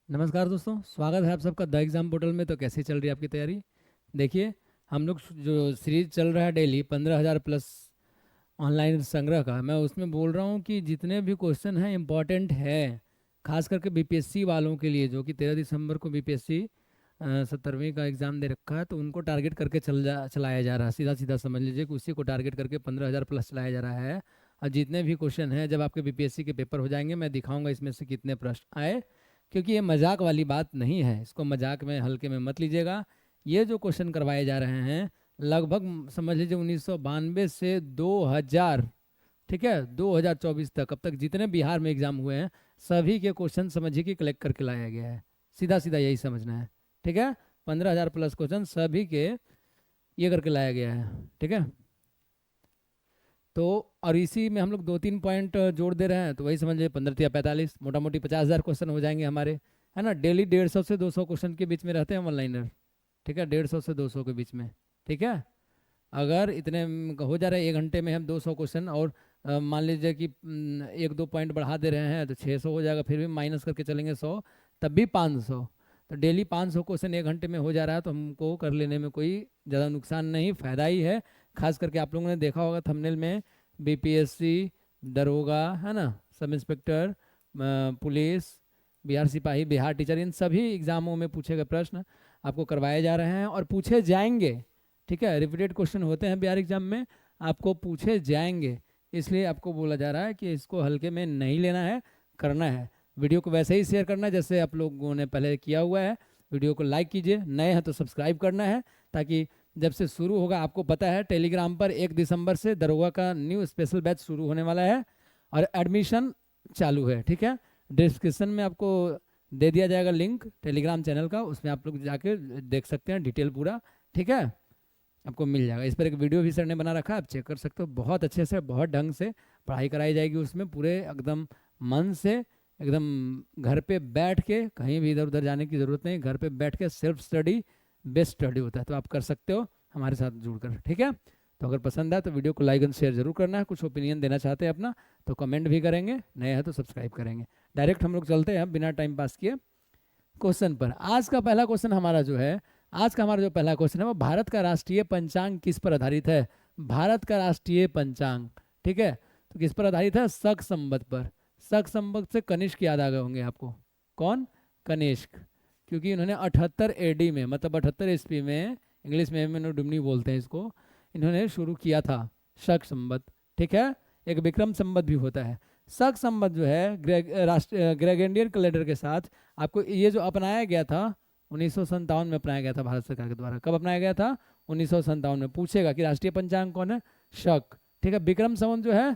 नमस्कार दोस्तों, स्वागत है आप सबका द एग्ज़ाम पोर्टल में। तो कैसी चल रही है आपकी तैयारी? देखिए, हम लोग जो सीरीज चल रहा है डेली 15,000 प्लस ऑनलाइन संग्रह का, मैं उसमें बोल रहा हूँ कि जितने भी क्वेश्चन हैं इम्पॉर्टेंट है, खास करके बीपीएससी वालों के लिए, जो कि 13 दिसंबर को बीपीएससी 17वीं का एग्ज़ाम दे रखा है, तो उनको टारगेट करके चलाया जा रहा है। सीधा सीधा समझ लीजिए कि उसी को टारगेट करके 15,000 प्लस चलाया जा रहा है। और जितने भी क्वेश्चन हैं, जब आपके बीपीएससी के पेपर हो जाएंगे, मैं दिखाऊंगा इसमें से कितने प्रश्न आए, क्योंकि ये मजाक वाली बात नहीं है। इसको मजाक में हल्के में मत लीजिएगा। ये जो क्वेश्चन करवाए जा रहे हैं, लगभग समझ लीजिए 1992 से 2000, ठीक है, 2024 तक, अब तक जितने बिहार में एग्जाम हुए हैं, सभी के क्वेश्चन समझिए कि कलेक्ट करके लाया गया है। सीधा सीधा यही समझना है, ठीक है। 15,000 प्लस क्वेश्चन सभी के ये करके लाया गया है, ठीक है। तो और इसी में हम लोग दो तीन पॉइंट जोड़ दे रहे हैं, तो वही समझ लीजिए 15 या 45, मोटा मोटी 50,000 क्वेश्चन हो जाएंगे हमारे, है ना। डेली 150 से 200 क्वेश्चन के बीच में रहते हैं ऑनलाइनर, ठीक है, 150 से 200 के बीच में, ठीक है। अगर इतने हो जा रहा है, 1 घंटे में हम 200 क्वेश्चन, और मान लीजिए कि एक दो पॉइंट बढ़ा दे रहे हैं, तो 600 हो जाएगा। फिर भी माइनस करके चलेंगे 100, तब भी 500। तो डेली 500 क्वेश्चन 1 घंटे में हो जा रहा है, तो हमको कर लेने में कोई ज़्यादा नुकसान नहीं, फ़ायदा ही है। खास करके आप लोगों ने देखा होगा थंबनेल में, बीपीएससी, दरोगा, है ना, सब इंस्पेक्टर, पुलिस, बिहार सिपाही, बिहार टीचर, इन सभी एग्जामों में पूछे गए प्रश्न आपको करवाए जा रहे हैं और पूछे जाएंगे, ठीक है। रिपीटेड क्वेश्चन होते हैं बिहार एग्जाम में, आपको पूछे जाएंगे। इसलिए आपको बोला जा रहा है कि इसको हल्के में नहीं लेना है, करना है। वीडियो को वैसे ही शेयर करना है जैसे आप लोगों ने पहले किया हुआ है। वीडियो को लाइक कीजिए, नए हैं तो सब्सक्राइब करना है, ताकि जब से शुरू होगा, आपको पता है टेलीग्राम पर 1 दिसंबर से दरोगा का न्यू स्पेशल बैच शुरू होने वाला है और एडमिशन चालू है, ठीक है। डिस्क्रिप्शन में आपको दे दिया जाएगा लिंक टेलीग्राम चैनल का, उसमें आप लोग जाके देख सकते हैं डिटेल पूरा, ठीक है। आपको मिल जाएगा। इस पर एक वीडियो भी सर ने बना रखा है, आप चेक कर सकते हो। बहुत अच्छे से, बहुत ढंग से पढ़ाई कराई जाएगी उसमें, पूरे एकदम मन से, एकदम घर पे बैठ के, कहीं भी इधर उधर जाने की ज़रूरत नहीं, घर पे बैठ के सेल्फ स्टडी बेस्ट स्टडी होता है। तो आप कर सकते हो हमारे साथ जुड़कर, ठीक है। तो अगर पसंद आए तो वीडियो को लाइक एंड शेयर जरूर करना है। कुछ ओपिनियन देना चाहते हैं अपना तो कमेंट भी करेंगे, नए हैं तो सब्सक्राइब करेंगे। डायरेक्ट हम लोग चलते हैं बिना टाइम पास किए क्वेश्चन पर। आज का पहला क्वेश्चन हमारा जो है, आज का हमारा जो पहला क्वेश्चन है वो, भारत का राष्ट्रीय पंचांग किस पर आधारित है? भारत का राष्ट्रीय पंचांग, ठीक है, तो किस पर आधारित है? शक संवत पर। शक संवत से कनिष्क याद आ गए होंगे आपको। कौन? कनिष्क, क्योंकि इन्होंने 78 एडी में, मतलब 78 ईस्वी में, इंग्लिश में एमिनोडुमनी बोलते हैं इसको, इन्होंने शुरू किया था शक संवत, ठीक है। एक विक्रम संवत भी होता है। शक संवत जो है ग्रेगेंडियन कैलेंडर के साथ, आपको ये जो अपनाया गया था 1957 में अपनाया गया था भारत सरकार के द्वारा। कब अपनाया गया था? 1957 में। पूछेगा कि राष्ट्रीय पंचांग कौन है? शक, ठीक है। विक्रम संवत जो है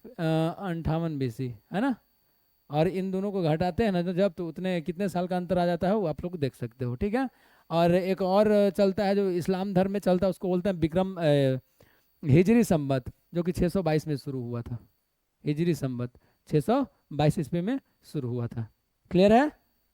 58 बीसी, है ना। और इन दोनों को घटाते हैं ना तो जब, तो उतने कितने साल का अंतर आ जाता है वो आप लोग देख सकते हो, ठीक है। और एक और चलता है जो इस्लाम धर्म में चलता है, उसको बोलते हैं विक्रम हिजरी संवत, जो कि 622 में शुरू हुआ था। हिजरी संवत 622 ईस्वी में शुरू हुआ था। क्लियर है?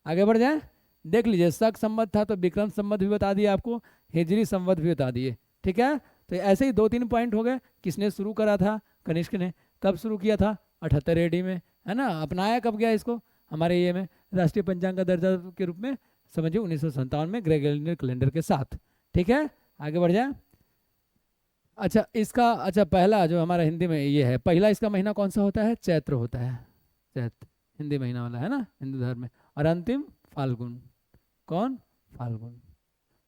आगे बढ़ जाए। देख लीजिए, शक संवत था तो विक्रम संवत भी बता दिए आपको, हिजरी संवत भी बता दिए, ठीक है। तो ऐसे ही 2-3 पॉइंट हो गए। किसने शुरू करा था? कनिष्क ने। कब शुरू किया था? 78 एडी में, है ना। अपनाया कब गया इसको? हमारे ये में राष्ट्रीय पंचांग का दर्जा के रूप में, समझिए 1957 में ग्रेगोरियन कैलेंडर के साथ, ठीक है। आगे बढ़ जाए। अच्छा, इसका, अच्छा, पहला जो हमारा हिंदी में ये है, पहला इसका महीना कौन सा होता है? चैत्र होता है। चैत्र हिंदी महीना वाला है ना, हिंदू धर्म में। और अंतिम फाल्गुन। कौन? फाल्गुन।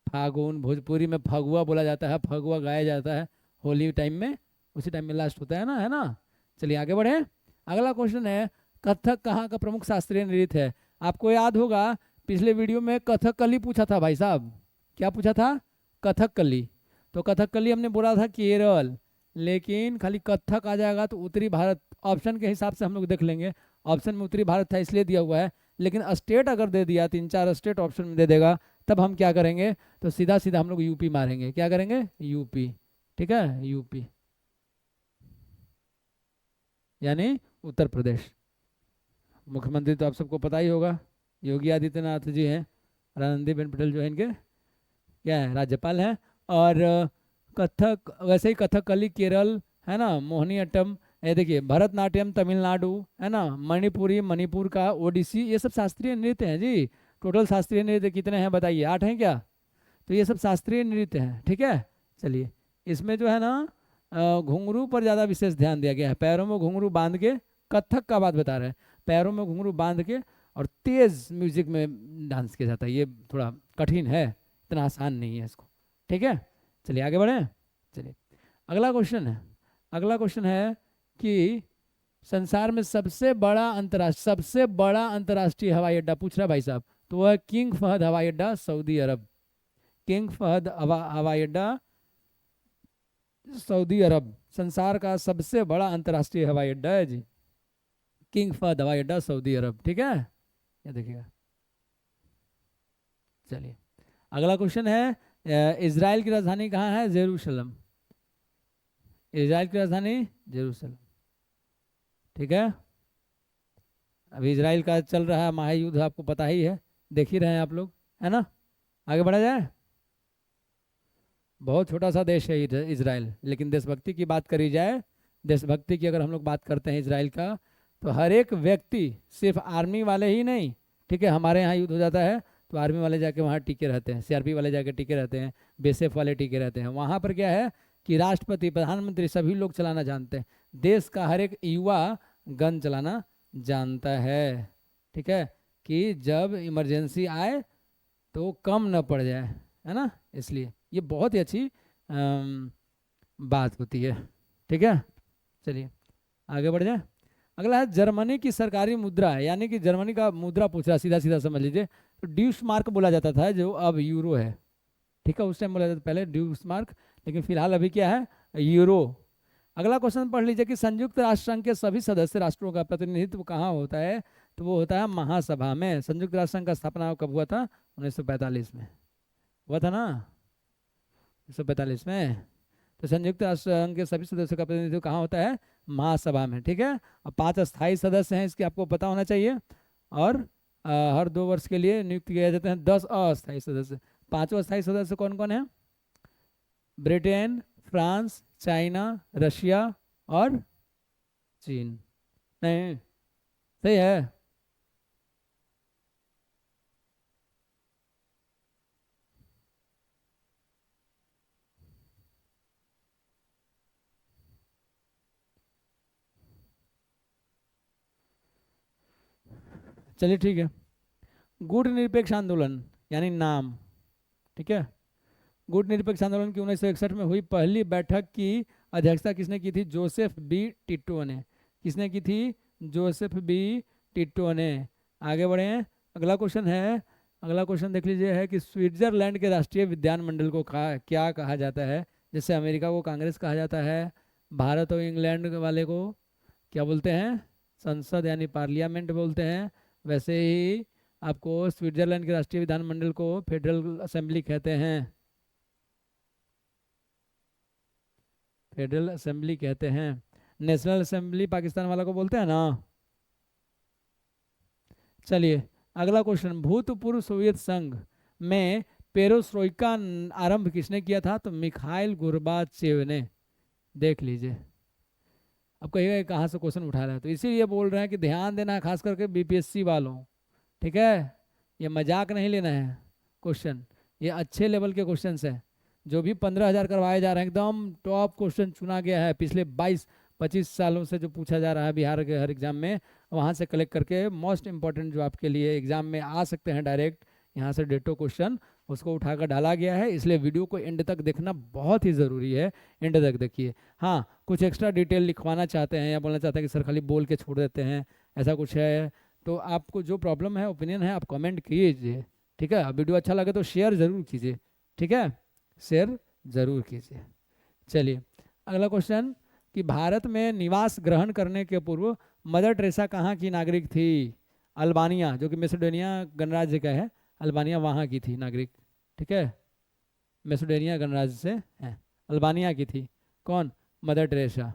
फागुन भोजपुरी में फगुआ बोला जाता है, फगुआ गाया जाता है होली टाइम में, उसी टाइम में लास्ट होता है ना। चलिए आगे बढ़े। अगला क्वेश्चन है, कथक कहाँ का प्रमुख शास्त्रीय नृत्य है? आपको याद होगा पिछले वीडियो में कथकली पूछा था भाई साहब। क्या पूछा था? कथकली। तो कथकली हमने बोला था केरल, लेकिन खाली कथक आ जाएगा तो उत्तरी भारत, ऑप्शन के हिसाब से हम लोग देख लेंगे। ऑप्शन में उत्तरी भारत था इसलिए दिया हुआ है, लेकिन स्टेट अगर दे दिया, 3-4 स्टेट ऑप्शन में दे देगा, तब हम क्या करेंगे? तो सीधा सीधा हम लोग यूपी मारेंगे। क्या करेंगे? यूपी, ठीक है, यूपी यानी उत्तर प्रदेश। मुख्यमंत्री तो आप सबको पता ही होगा, योगी आदित्यनाथ जी हैं। और आनंदीबेन पटेल जो है इनके क्या है? राज्यपाल हैं। और कथक, वैसे ही कथकली केरल, है ना, मोहिनीअट्टम, ये देखिए भरतनाट्यम तमिलनाडु, है ना, मणिपुरी मणिपुर का, ओडिसी, ये सब शास्त्रीय नृत्य हैं जी। टोटल शास्त्रीय नृत्य कितने हैं बताइए, 8 हैं क्या? तो ये सब शास्त्रीय नृत्य हैं, ठीक है। चलिए, इसमें जो है ना घुंघरू पर ज़्यादा विशेष ध्यान दिया गया है। पैरों में घुंघरू बांध के, कथक का बात बता रहे हैं, पैरों में घुंघरू बांध के और तेज म्यूजिक में डांस किया जाता है। ये थोड़ा कठिन है, इतना आसान नहीं है इसको, ठीक है। चलिए आगे बढ़ें। चलिए अगला क्वेश्चन है, अगला क्वेश्चन है कि संसार में सबसे बड़ा अंतर्राष्ट्रीय हवाई अड्डा पूछ रहा है भाई साहब, तो वह किंग फहद हवाई अड्डा, सऊदी अरब। किंग फहद हवाई अड्डा, सऊदी अरब, संसार का सबसे बड़ा अंतर्राष्ट्रीय हवाई अड्डा है जी, किंग फहद हवाई अड्डा, सऊदी अरब, ठीक है। ये देखिएगा। चलिए अगला क्वेश्चन है, इजराइल की राजधानी कहाँ है? जेरूशलम। इजराइल की राजधानी जेरूशलम, ठीक है। अभी इजराइल का चल रहा है महायुद्ध, आपको पता ही है, देख ही रहे हैं आप लोग, है ना। आगे बढ़ा जाए। बहुत छोटा सा देश है इजराइल, लेकिन देशभक्ति की बात करी जाए, देशभक्ति की अगर हम लोग बात करते हैं इजराइल का, तो हर एक व्यक्ति, सिर्फ आर्मी वाले ही नहीं, ठीक है। हमारे यहाँ युद्ध हो जाता है तो आर्मी वाले जाके वहाँ टिके रहते हैं, सीआरपी वाले जाके टिके रहते हैं, बीएसएफ वाले टिके रहते हैं। वहाँ पर क्या है कि राष्ट्रपति, प्रधानमंत्री, सभी लोग चलाना जानते हैं। देश का हर एक युवा गन चलाना जानता है, ठीक है, कि जब इमरजेंसी आए तो कम न पड़ जाए, है ना। इसलिए ये बहुत ही अच्छी बात होती है, ठीक है। चलिए आगे बढ़ जाए। अगला है जर्मनी की सरकारी मुद्रा है, यानी कि जर्मनी का मुद्रा पूछ रहा, सीधा सीधा समझ लीजिए। तो ड्यूस मार्क बोला जाता था, जो अब यूरो है, ठीक है। उस टाइम बोला जाता था पहले ड्यूस मार्क, लेकिन फिलहाल अभी क्या है, यूरो। अगला क्वेश्चन पढ़ लीजिए कि संयुक्त राष्ट्र संघ के सभी सदस्य राष्ट्रों का प्रतिनिधित्व कहाँ होता है? तो वो होता है महासभा में। संयुक्त राष्ट्र संघ का स्थापना कब हुआ था? 1945 में हुआ था ना, 1945 में। तो संयुक्त राष्ट्र संघ के सभी सदस्यों का प्रतिनिधित्व कहाँ होता है? महासभा में, ठीक है। और 5 अस्थायी सदस्य हैं, इसके आपको पता होना चाहिए। और हर 2 वर्ष के लिए नियुक्त किए जाते हैं 10 अस्थायी सदस्य। 5 अस्थायी सदस्य कौन कौन है? ब्रिटेन, फ्रांस, चाइना, रशिया और चीन। नहीं, सही है। चलिए ठीक है। गुट निरपेक्ष आंदोलन यानी नाम, ठीक है। गुट निरपेक्ष आंदोलन की 1961 में हुई पहली बैठक की अध्यक्षता किसने की थी? जोसेफ बी टिटो ने। किसने की थी? जोसेफ बी टिटो ने। आगे बढ़े। अगला क्वेश्चन है, अगला क्वेश्चन देख लीजिए, है कि स्विट्जरलैंड के राष्ट्रीय विज्ञान मंडल को क्या कहा जाता है? जैसे अमेरिका को कांग्रेस कहा जाता है, भारत और इंग्लैंड वाले को क्या बोलते हैं? संसद यानी पार्लियामेंट बोलते हैं। वैसे ही आपको स्विट्जरलैंड के राष्ट्रीय विधानमंडल को फेडरल असेंबली कहते हैं, फेडरल असेंबली कहते हैं। नेशनल असेंबली पाकिस्तान वाला को बोलते हैं ना। चलिए अगला क्वेश्चन, भूतपूर्व सोवियत संघ में पेरोस्ट्रोइका आरंभ किसने किया था? तो मिखाइल गोर्बाचेव ने। देख लीजिए, अब कहिएगा कहाँ से क्वेश्चन उठा रहा है, तो इसीलिए बोल रहे हैं कि ध्यान देना, खास करके बीपीएससी वालों, ठीक है। ये मजाक नहीं लेना है क्वेश्चन, ये अच्छे लेवल के क्वेश्चन हैं। जो भी 15,000 करवाए जा रहे हैं, एकदम टॉप क्वेश्चन चुना गया है पिछले 22-25 सालों से जो पूछा जा रहा है बिहार के हर एग्जाम में, वहाँ से कलेक्ट करके मोस्ट इंपॉर्टेंट जो आपके लिए एग्जाम में आ सकते हैं डायरेक्ट, यहाँ से डेटो क्वेश्चन उसको उठाकर डाला गया है। इसलिए वीडियो को एंड तक देखना बहुत ही ज़रूरी है, एंड तक देखिए। हाँ, कुछ एक्स्ट्रा डिटेल लिखवाना चाहते हैं या बोलना चाहते हैं कि सर खाली बोल के छोड़ देते हैं, ऐसा कुछ है, तो आपको जो प्रॉब्लम है, ओपिनियन है, आप कमेंट कीजिए, ठीक है। वीडियो अच्छा लगे तो शेयर ज़रूर कीजिए, ठीक है, शेयर ज़रूर कीजिए। चलिए अगला क्वेश्चन, कि भारत में निवास ग्रहण करने के पूर्व मदर टेरेसा कहाँ की नागरिक थी? अल्बानिया, जो कि मैसेडोनिया गणराज्य का है, अल्बानिया वहाँ की थी नागरिक, ठीक है। मैसेडोनिया गणराज्य से है, अल्बानिया की थी। कौन? मदर टेरेसा,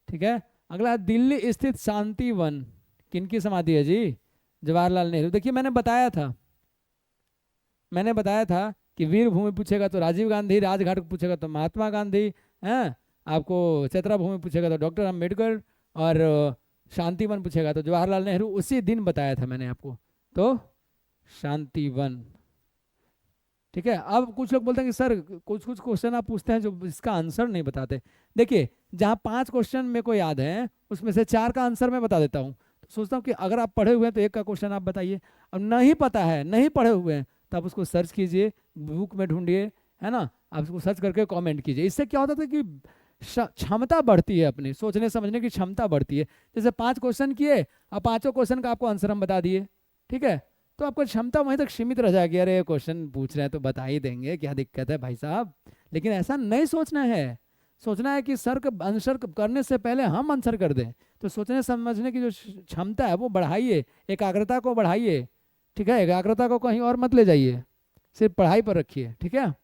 ठीक है। अगला, दिल्ली स्थित शांति वन किनकी समाधि है जी? जवाहरलाल नेहरू। देखिए मैंने बताया था कि वीर भूमि पूछेगा तो राजीव गांधी, राजघाट पूछेगा तो महात्मा गांधी, हैं, आपको चैत्रा भूमि पूछेगा तो डॉक्टर अम्बेडकर, और शांति वन पूछेगा तो जवाहरलाल नेहरू। उसी दिन बताया था मैंने आपको, तो शांतिवन। ठीक है। अब कुछ लोग बोलते हैं कि सर कुछ कुछ क्वेश्चन आप पूछते हैं जो इसका आंसर नहीं बताते। देखिए जहाँ 5 क्वेश्चन मेरे को याद है उसमें से 4 का आंसर मैं बता देता हूँ। तो सोचता हूँ कि अगर आप पढ़े हुए हैं तो एक का क्वेश्चन आप बताइए। अब नहीं पता है, नहीं पढ़े हुए हैं, तो आप उसको सर्च कीजिए, बुक में ढूंढिए, है ना। आप उसको सर्च करके कमेंट कीजिए। इससे क्या होता था कि क्षमता बढ़ती है, अपनी सोचने समझने की क्षमता बढ़ती है। जैसे 5 क्वेश्चन किए, अब पांचों क्वेश्चन का आपको आंसर हम बता दिए, ठीक है, तो आपको क्षमता वहीं तक सीमित रह जाएगी। अरे क्वेश्चन पूछ रहे हैं तो बता ही देंगे, क्या दिक्कत है भाई साहब। लेकिन ऐसा नहीं सोचना है। सोचना है कि सर का आंसर करने से पहले हम आंसर कर दें। तो सोचने समझने की जो क्षमता है वो बढ़ाइए, एकाग्रता को बढ़ाइए। ठीक है, एकाग्रता को कहीं और मत ले जाइए, सिर्फ पढ़ाई पर रखिए। ठीक है,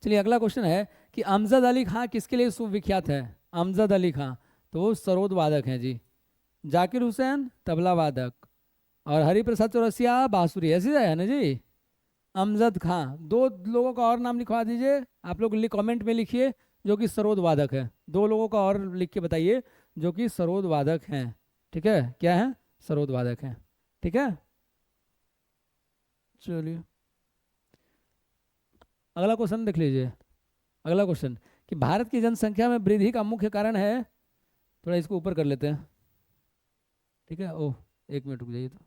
चलिए अगला क्वेश्चन है कि अमजद अली खां किसके लिए सुविख्यात है। अमजद अली खां तो वो सरोद वादक हैं जी। जाकिर हुसैन तबला वादक, और हरिप्रसाद चौरसिया बांसुरी, ऐसे है ना जी। अमजद खां, दो लोगों का और नाम लिखवा दीजिए आप लोग, कमेंट में लिखिए जो कि सरोद वादक है। दो लोगों का और लिख के बताइए जो कि सरोद वादक हैं। ठीक है, क्या है, सरोद वादक हैं। ठीक है, चलिए अगला क्वेश्चन देख लीजिए। अगला क्वेश्चन कि भारत की जनसंख्या में वृद्धि का मुख्य कारण है, थोड़ा इसको ऊपर कर लेते हैं। ठीक है, ओह 1 मिनट रुक जाइए, तो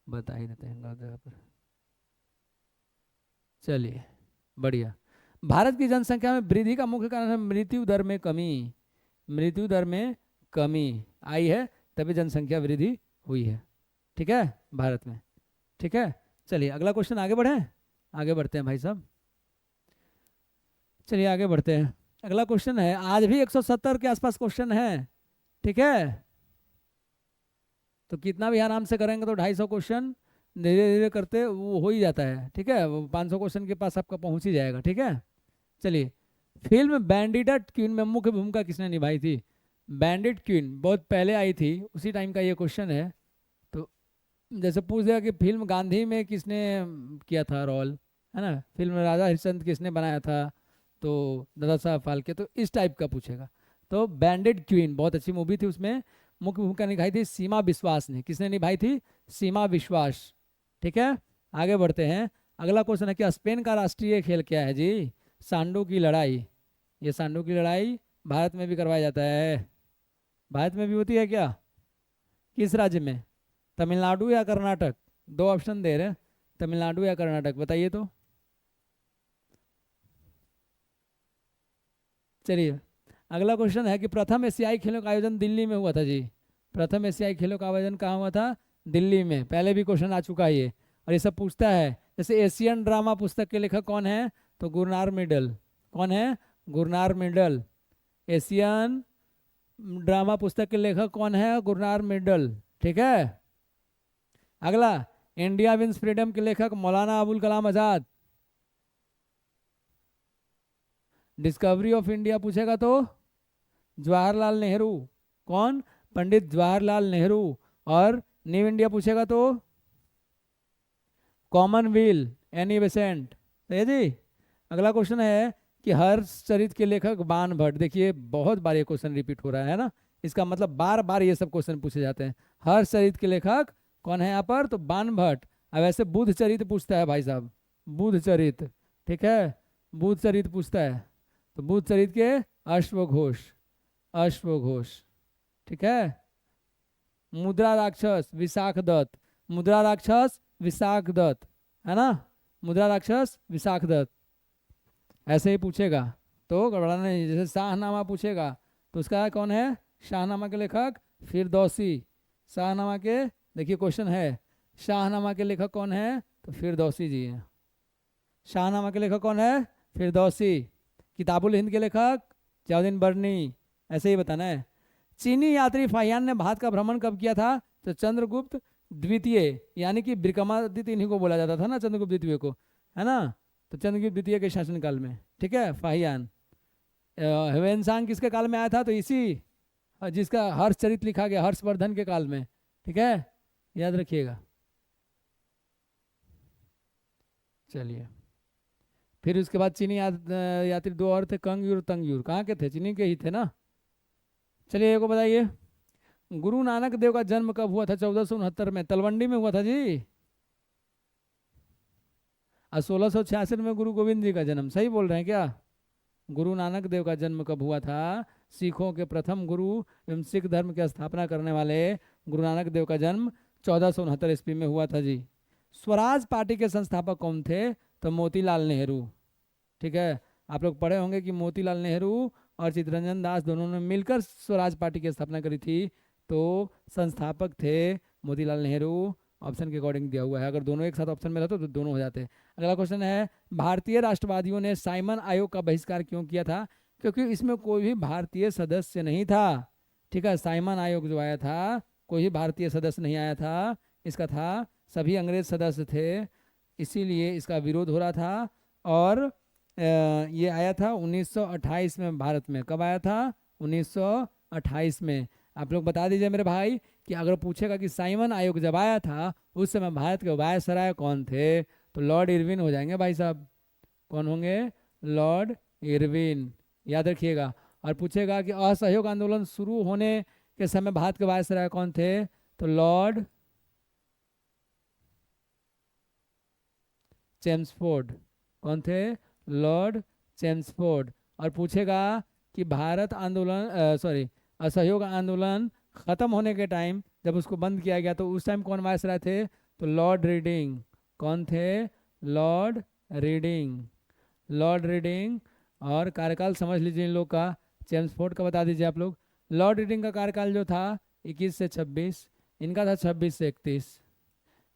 बता ही देते हैं गलत जगह पर। चलिए बढ़िया। भारत की जनसंख्या में वृद्धि का मुख्य कारण है मृत्यु दर में कमी। मृत्यु दर में कमी आई है, तभी जनसंख्या वृद्धि हुई है। ठीक है, भारत में। ठीक है, चलिए अगला क्वेश्चन, आगे बढ़े, आगे बढ़ते हैं भाई साहब। चलिए आगे बढ़ते हैं। अगला क्वेश्चन है, आज भी 170 के आसपास क्वेश्चन है। ठीक है, तो कितना भी आराम से करेंगे तो 250 क्वेश्चन धीरे धीरे करते वो हो ही जाता है। ठीक है, वो 500 क्वेश्चन के पास आपका पहुंच ही जाएगा। ठीक है, चलिए फिल्म बैंडिट क्वीन में मुख्य भूमिका किसने निभाई थी। बैंडिट क्वीन बहुत पहले आई थी, उसी टाइम का ये क्वेश्चन है। तो जैसे पूछ दिया कि फिल्म गांधी में किसने किया था रोल, है ना, फिल्म राजा हरिश्चंद्र किसने बनाया था, तो दादा साहब फाल्के, तो इस टाइप का पूछेगा। तो बैंडिट क्वीन बहुत अच्छी मूवी थी, उसमें मुख्य भूमिका निभाई थी सीमा विश्वास ने। किसने निभाई थी, सीमा विश्वास। ठीक है, आगे बढ़ते हैं। अगला क्वेश्चन है कि स्पेन का राष्ट्रीय खेल क्या है जी। सांडू की लड़ाई। ये सांडू की लड़ाई भारत में भी करवाया जाता है। भारत में भी होती है क्या, किस राज्य में, तमिलनाडु या कर्नाटक। दो ऑप्शन दे रहे हैं, तमिलनाडु या कर्नाटक, बताइए तो। चलिए अगला क्वेश्चन है कि प्रथम एशियाई खेलों का आयोजन दिल्ली में हुआ था जी। प्रथम एशियाई खेलों का आयोजन कहाँ हुआ था, दिल्ली में। पहले भी क्वेश्चन आ चुका है ये, और ये सब पूछता है। जैसे एशियन ड्रामा पुस्तक के लेखक कौन है, तो गुरनार मिडल। कौन है, गुरनार मिडल। एशियन ड्रामा पुस्तक के लेखक कौन है, गुरनार मिडल। ठीक है, अगला इंडिया विंस फ्रीडम के लेखक Maulana Abul Kalam Azad. Discovery of India पूछेगा तो जवाहरलाल नेहरू। कौन, पंडित जवाहरलाल नेहरू। और न्यू इंडिया पूछेगा तो कॉमनवेल्थ एनी बेसेंट। सही है जी। अगला क्वेश्चन है कि हर्षचरित के लेखक बाण भट्ट। देखिए बहुत बार ये क्वेश्चन रिपीट हो रहा है ना, इसका मतलब बार बार ये सब क्वेश्चन पूछे जाते हैं। हर्षचरित के लेखक कौन है यहाँ पर, तो बाण भट्ट। अब ऐसे बुध चरित पूछता है भाई साहब, बुध चरित। ठीक है, बुध चरित पूछता है, तो बुध चरित के अश्वघोष। अश्वघोष। ठीक है, मुद्रा राक्षस विशाख दत्त। मुद्रा राक्षस विशाख दत्त, है ना, मुद्रा राक्षस विशाख दत्त। ऐसे ही पूछेगा तो गड़बड़ाना नहीं। जैसे शाहनामा पूछेगा तो उसका कौन है, शाहनामा के लेखक फिरदौसी। शाहनामा के, देखिए क्वेश्चन है, शाहनामा के लेखक कौन है, तो फिरदौसी जी हैं। शाहनामा के लेखक कौन है, फिरदौसी। किताबुल हिंद के लेखक जलालुद्दीन बर्नी। ऐसे ही बताना है। चीनी यात्री फाहियान ने भारत का भ्रमण कब किया था, तो चंद्रगुप्त द्वितीय, यानी कि विक्रमादित्य इन्हीं को बोला जाता था ना, चंद्रगुप्त द्वितीय को, है ना। तो चंद्रगुप्त द्वितीय के शासनकाल में। ठीक है, फाहियान। ह्वेनसांग किसके काल में आया था, तो इसी जिसका हर्षचरित लिखा गया, हर्षवर्धन के काल में। ठीक है, याद रखिएगा। चलिए फिर उसके बाद चीनी यात्री दो और थे, कंगयूर तंगयूर। कहाँ के थे, चीनी के ही थे ना। चलिए एक को बताइए, गुरु नानक देव का जन्म कब हुआ था? 1469 में तलवंडी में हुआ था जी। और 1666 में गुरु गोविंद जी का जन्म। सही बोल रहे हैं क्या? गुरु नानक देव का जन्म कब हुआ था? सिखों के प्रथम गुरु एवं सिख धर्म की स्थापना करने वाले गुरु नानक देव का जन्म 1469 ईस्वी में हुआ था जी। स्वराज पार्टी के संस्थापक कौन थे? तो मोतीलाल नेहरू। ठीक है, आप लोग पढ़े होंगे कि मोतीलाल नेहरू और चित्तरंजन दास दोनों ने मिलकर स्वराज पार्टी की स्थापना करी थी। तो संस्थापक थे मोतीलाल नेहरू, ऑप्शन के अकॉर्डिंग दिया हुआ है। अगर दोनों एक साथ ऑप्शन में रहते तो दोनों हो जाते। अगला क्वेश्चन है, भारतीय राष्ट्रवादियों ने साइमन आयोग का बहिष्कार क्यों किया था? क्योंकि इसमें कोई भी भारतीय सदस्य नहीं था। ठीक है, साइमन आयोग जो आया था कोई भी भारतीय सदस्य नहीं आया था, इसका था सभी अंग्रेज सदस्य थे, इसीलिए इसका विरोध हो रहा था। और ये आया था 1928 में भारत में। कब आया था? 1928 में। आप लोग बता दीजिए मेरे भाई कि अगर पूछेगा कि साइमन आयोग जब आया था उस समय भारत के वायसराय कौन थे, तो लॉर्ड इरविन हो जाएंगे भाई साहब। कौन होंगे? लॉर्ड इरविन, याद रखिएगा। और पूछेगा कि असहयोग आंदोलन शुरू होने के समय भारत के वायसराय कौन थे, तो लॉर्ड चेम्सफोर्ड। कौन थे? Lord Chelmsford. और पूछेगा कि भारत आंदोलन असहयोग आंदोलन खत्म होने के टाइम जब उसको बंद किया गया तो उस टाइम कौन वायसराय थे, तो लॉर्ड रीडिंग। कौन थे? Lord reading. Lord reading. और कार्यकाल समझ लीजिए इन लोग का। चेम्सफोर्ड का बता दीजिए आप लोग। लॉर्ड रीडिंग का कार्यकाल जो था 21 से 26, इनका था 26 से 31।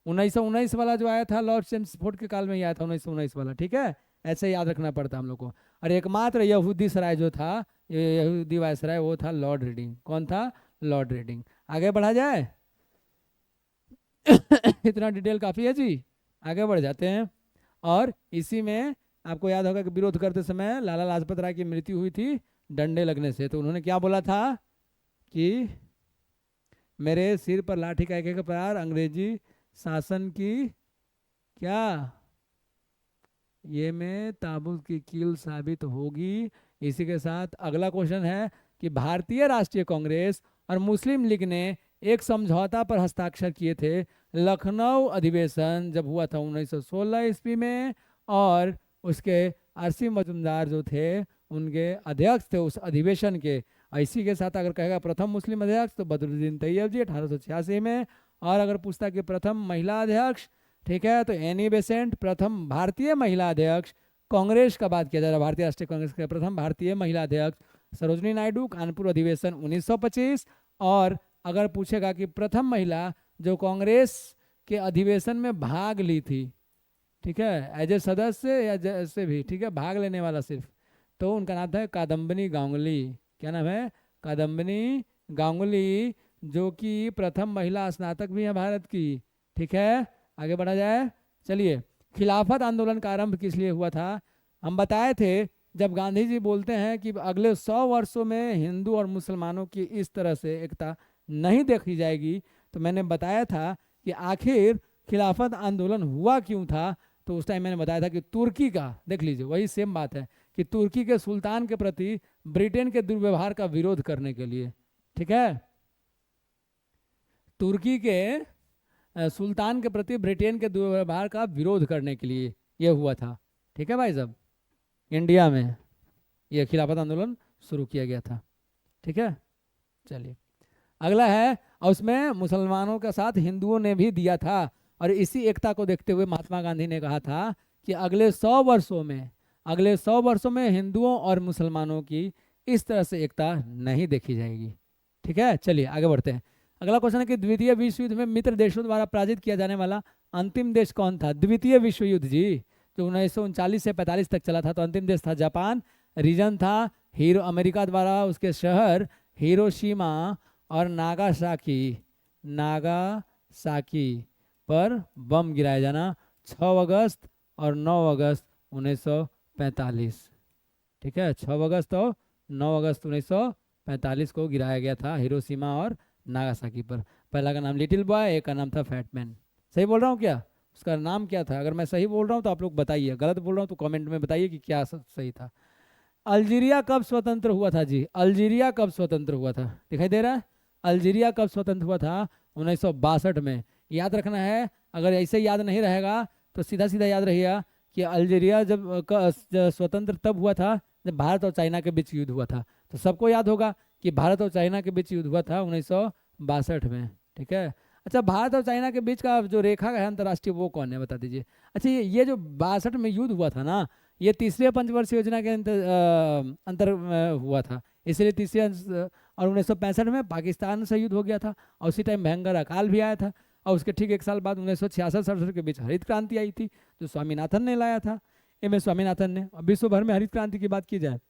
1919 वाला जो आया था लॉर्ड चेम्सफोर्ड के काल में ही आया था 1919 वाला। ठीक है, ऐसे याद रखना पड़ता हम लोग को। और एकमात्र यहूदी सराय जो था, ये यहूदी वायसराय, वो था लॉर्ड रीडिंग। कौन था? Lord reading. आगे बढ़ा जाए इतना डिटेल काफ़ी है जी, आगे बढ़ जाते हैं। और इसी में आपको याद होगा कि विरोध करते समय लाला लाजपत राय की मृत्यु हुई थी डंडे लगने से। तो उन्होंने क्या बोला था कि मेरे सिर पर लाठी का एक एक प्रहार अंग्रेजी शासन की क्या ये में ताबूत की कील साबित होगी। इसी के साथ अगला क्वेश्चन है कि भारतीय राष्ट्रीय कांग्रेस और मुस्लिम लीग ने एक समझौता पर हस्ताक्षर किए थे। लखनऊ अधिवेशन जब हुआ था 1916 ईस्वी में, और उसके आरसी मजुमदार जो थे उनके अध्यक्ष थे उस अधिवेशन के। इसी के साथ अगर कहेगा प्रथम मुस्लिम अध्यक्ष तो बदरुद्दीन तैयब जी 1886 में। और अगर पूछता कि प्रथम महिला अध्यक्ष, ठीक है, तो एनी बेसेंट। प्रथम भारतीय महिला अध्यक्ष कांग्रेस का बात किया जा रहा है, भारतीय राष्ट्रीय कांग्रेस के प्रथम भारतीय महिला अध्यक्ष सरोजनी नायडू, कानपुर अधिवेशन 1925। और अगर पूछेगा कि प्रथम महिला जो कांग्रेस के अधिवेशन में भाग ली थी, ठीक है, एज ए सदस्य या जैसे भी, ठीक है, भाग लेने वाला सिर्फ, तो उनका नाम था कादम्बिनी गांगुली। क्या नाम है? कादम्बिनी गांगुली, जो कि प्रथम महिला स्नातक भी है भारत की। ठीक है, आगे बढ़ा जाए। चलिए, खिलाफत आंदोलन का आरंभ किस लिए हुआ था? हम बताए थे जब गांधी जी बोलते हैं कि अगले 100 वर्षों में हिंदू और मुसलमानों की इस तरह से एकता नहीं देखी जाएगी, तो मैंने बताया था कि आखिर खिलाफत आंदोलन हुआ क्यों था। तो उस टाइम मैंने बताया था कि तुर्की का, देख लीजिए वही सेम बात है, कि तुर्की के सुल्तान के प्रति ब्रिटेन के दुर्व्यवहार का विरोध करने के लिए। ठीक है, तुर्की के सुल्तान के प्रति ब्रिटेन के दुर्व्यवहार का विरोध करने के लिए यह हुआ था। ठीक है भाई साहब, इंडिया में यह खिलाफत आंदोलन शुरू किया गया था। ठीक है, चलिए अगला है, और उसमें मुसलमानों के साथ हिंदुओं ने भी दिया था। और इसी एकता को देखते हुए महात्मा गांधी ने कहा था कि अगले 100 वर्षों में हिंदुओं और मुसलमानों की इस तरह से एकता नहीं देखी जाएगी। ठीक है, चलिए आगे बढ़ते हैं। अगला क्वेश्चन है कि द्वितीय विश्व युद्ध में मित्र देशों द्वारा पराजित किया जाने वाला अंतिम देश कौन था? द्वितीय विश्व युद्ध जी, जो 1939 से 45 तक चला था, तो अंतिम देश था जापान। रीजन था अमेरिका द्वारा उसके शहर हिरोशिमा और नागासाकी पर बम गिराया जाना 6 अगस्त और 9 अगस्त 1945। ठीक है, 6 अगस्त और 9 अगस्त 1945 को गिराया गया था हिरोशिमा और नागासाकी पर। पहला का नाम लिटिल बॉय, एक का नाम था फैटमैन। सही बोल रहा हूँ क्या? उसका नाम क्या था? अगर मैं सही बोल रहा हूँ तो आप लोग बताइए, गलत बोल रहा हूँ तो कमेंट में बताइए कि क्या सही था। अल्जीरिया कब स्वतंत्र हुआ था जी? अल्जीरिया कब स्वतंत्र हुआ था? दिखाई दे रहा है? अल्जीरिया कब स्वतंत्र हुआ था? 1962 में। याद रखना है, अगर ऐसे याद नहीं रहेगा तो सीधा सीधा याद रहिएगा कि अल्जीरिया जब स्वतंत्र तब हुआ था जब भारत और चाइना के बीच युद्ध हुआ था। तो सबको याद होगा कि भारत और चाइना के बीच युद्ध हुआ था 1962 में। ठीक है। अच्छा, भारत और चाइना के बीच का जो रेखा है अंतर्राष्ट्रीय, वो कौन है बता दीजिए। अच्छा, ये जो 62 में युद्ध हुआ था ना, ये तीसरे पंचवर्षीय योजना के अंतर हुआ था, इसलिए और 1965 में पाकिस्तान से युद्ध हो गया था, और उसी टाइम भयंकर अकाल भी आया था। और उसके ठीक एक साल बाद 1966-67 के बीच हरित क्रांति आई थी, जो स्वामीनाथन ने लाया था, एम एस स्वामीनाथन ने। और विश्व भर में हरित क्रांति की बात की जाए